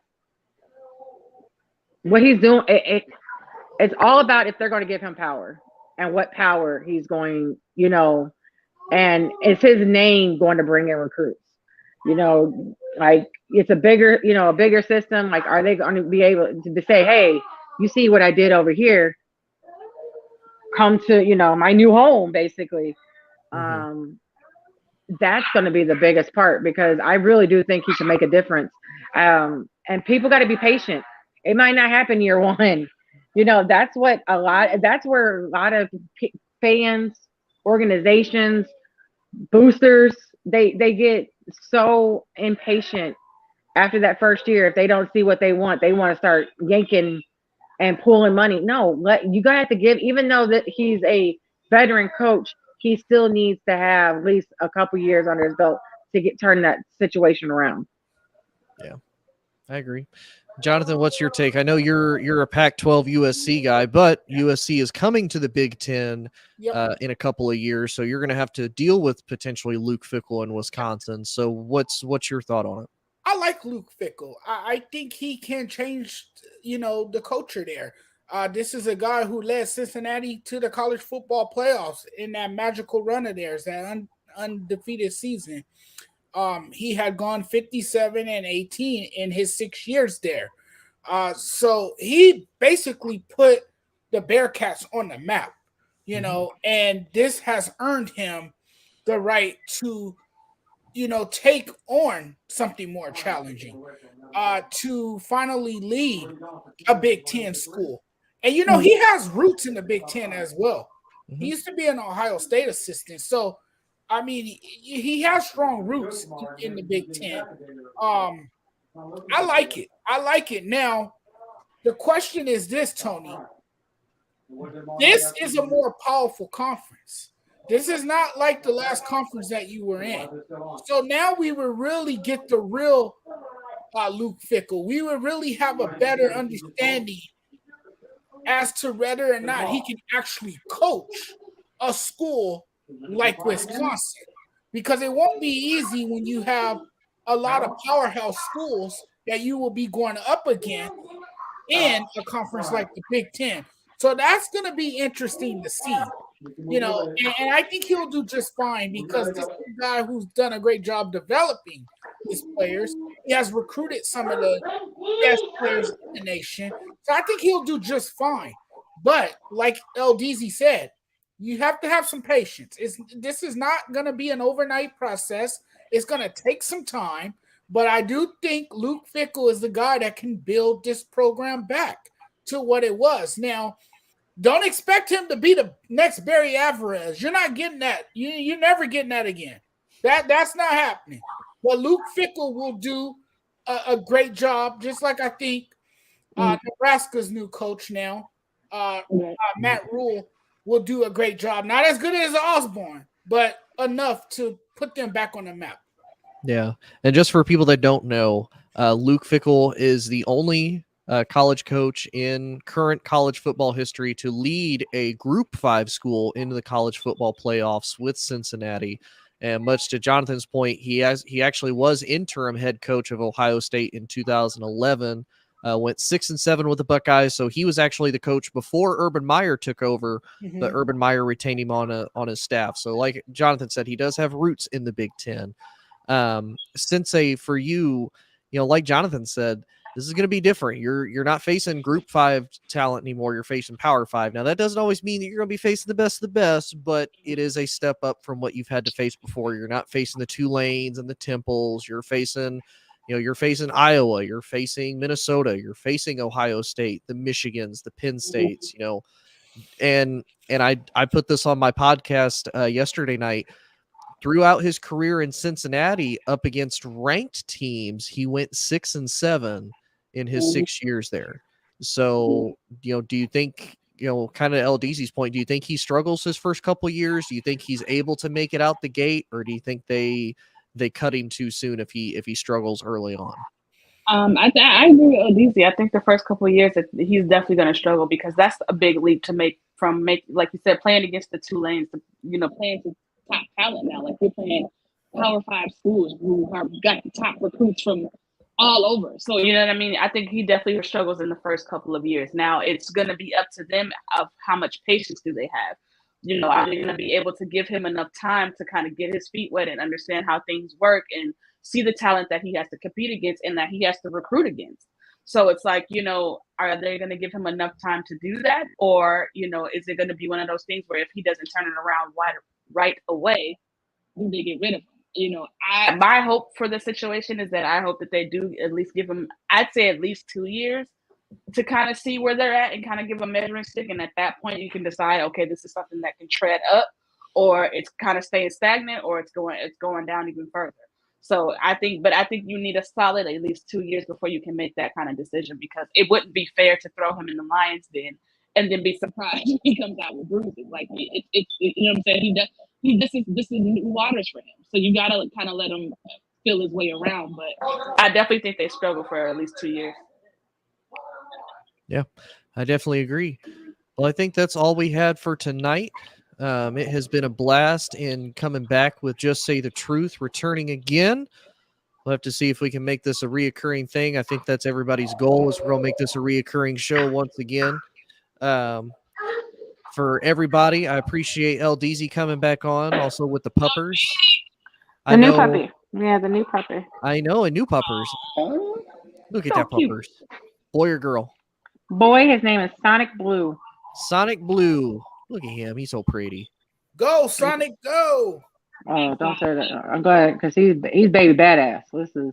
what he's doing, it's all about if they're going to give him power and what power he's going, and is his name going to bring in recruits? Like it's a bigger system. Like, are they going to be able to say, hey, you see what I did over here? Come to, my new home, basically. Mm-hmm. That's going to be the biggest part because I really do think he can make a difference. And people got to be patient. It might not happen year one. That's where a lot of fans, organizations, boosters, they get so impatient after that first year. If they don't see what they want to start yanking and pulling money. No, you gotta have to give, even though that he's a veteran coach, he still needs to have at least a couple years under his belt to turn that situation around. Yeah, I agree. Jonathan, what's your take? I know you're a Pac-12 USC guy, but USC is coming to the Big Ten in a couple of years, so you're going to have to deal with potentially Luke Fickell in Wisconsin. So what's your thought on it? I like Luke Fickell. I think he can change, the culture there. This is a guy who led Cincinnati to the college football playoffs in that magical run of theirs, that undefeated season. He had gone 57-18 in his 6 years there. So he basically put the Bearcats on the map, and this has earned him the right to, take on something more challenging, to finally lead a Big Ten school. And, he has roots in the Big Ten as well. He used to be an Ohio State assistant. So, I mean, he has strong roots in the Big Ten. I like it. I like it. Now, the question is this, Tony. This is a more powerful conference. This is not like the last conference that you were in. So now we will really get the real Luke Fickell. We will really have a better understanding as to whether or not he can actually coach a school like Wisconsin. Because it won't be easy when you have a lot of powerhouse schools that you will be going up against in a conference like the Big Ten. So that's going to be interesting to see. And I think he'll do just fine because this is a guy who's done a great job developing his players. He has recruited some of the best players in the nation. So I think he'll do just fine. But like LDZ said, you have to have some patience. This is not going to be an overnight process. It's going to take some time. But I do think Luke Fickell is the guy that can build this program back to what it was. Now, don't expect him to be the next Barry Alvarez. You're not getting that. You're never getting that again. That's not happening. But Luke Fickell will do a great job, just like I think Nebraska's new coach now, Matt Rule, will do a great job. Not as good as Osborne, but enough to put them back on the map. Yeah, and just for people that don't know, Luke Fickell is the only college coach in current college football history to lead a Group 5 school into the college football playoffs with Cincinnati. And much to Jonathan's point, he actually was interim head coach of Ohio State in 2011. Went 6-7 with the Buckeyes, so he was actually the coach before Urban Meyer took over. But Urban Meyer retained him on his staff. So, like Jonathan said, he does have roots in the Big Ten. For you, like Jonathan said, this is going to be different. You're not facing Group 5 talent anymore. You're facing Power 5. Now, that doesn't always mean that you're going to be facing the best of the best, but it is a step up from what you've had to face before. You're not facing the Tulanes and the Temples. You're facing Iowa. You're facing Minnesota. You're facing Ohio State, the Michigans, the Penn States. And I put this on my podcast yesterday night. Throughout his career in Cincinnati, up against ranked teams, he went 6-7 in his 6 years there. So, do you think, kind of LDZ's point, do you think he struggles his first couple of years? Do you think he's able to make it out the gate, or do you think they cut him too soon if he struggles early on? I agree with LDZ. I think the first couple of years that he's definitely going to struggle because that's a big leap to make like you said, playing against the Tulanes, playing to top talent now. Like we're playing Power 5 schools who have got the top recruits from all over. So you know what I mean? I think he definitely struggles in the first couple of years. Now it's going to be up to them of how much patience do they have. Are they going to be able to give him enough time to kind of get his feet wet and understand how things work and see the talent that he has to compete against and that he has to recruit against? So it's like, are they going to give him enough time to do that? Or, is it going to be one of those things where if he doesn't turn it around right away, do they get rid of him? My hope for the situation is that I hope that they do at least give him, I'd say at least 2 years to kind of see where they're at and kind of give a measuring stick. And at that point, you can decide, okay, this is something that can tread up, or it's kind of staying stagnant, or it's going down even further. So I think you need a solid at least 2 years before you can make that kind of decision, because it wouldn't be fair to throw him in the Lions den and then be surprised when he comes out with bruises. Like it's you know what I'm saying? this is new waters for him. So you gotta kind of let him feel his way around. But I definitely think they struggle for at least 2 years. Yeah, I definitely agree. Well, I think that's all we had for tonight. It has been a blast in coming back with Just Say the Truth, returning again. We'll have to see if we can make this a reoccurring thing. I think that's everybody's goal, is we're going to make this a reoccurring show once again. For everybody, I appreciate LDZ coming back on, also with the puppers. The new puppy. Yeah, the new puppy. I know, a new puppers. Look at that puppers. Boy or girl? Boy, his name is Sonic Blue. Sonic Blue. Look at him. He's so pretty. Go, Sonic, go. Oh, don't say that. I'm glad, because he's baby badass. This is.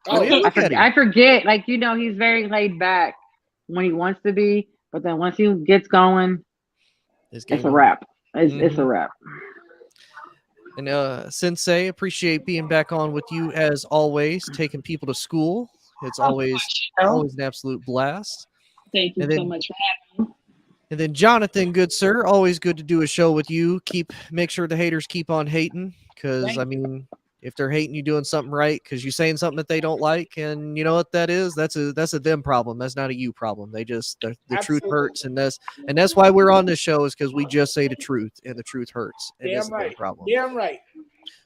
Oh, yeah, I forget. Like, he's very laid back when he wants to be, but then once he gets going, it's a wrap. It's a wrap. And Sensei, appreciate being back on with you as always, taking people to school. It's always an absolute blast. Thank you so much for having me. And then Jonathan, good sir, always good to do a show with you. Make sure the haters keep on hating, because I mean, if they're hating you doing something right, because you're saying something that they don't like, and you know what that is? That's a them problem. That's not a you problem. They just the truth hurts, and that's why we're on this show, is because we just say the truth, and the truth hurts. And Damn right. Problem. Damn right.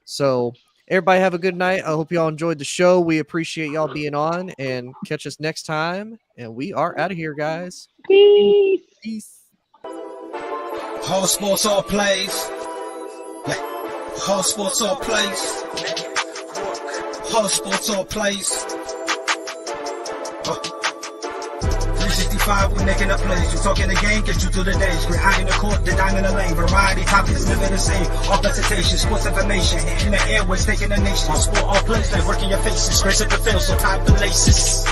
So everybody have a good night. I hope y'all enjoyed the show. We appreciate y'all being on, and catch us next time. And we are out of here, guys. Peace. Peace. Whole sports all plays. Yeah. Whole sports all plays. Whole sports all plays. 365, we making up plays. You talking the game, get you through the days. We're high in the court, the dime in the lane. Variety topics, living the same. All presentation, sports information. Hitting the airways, taking the nation. All sport, all plays, like working your faces. Grace at the field, so tie the laces.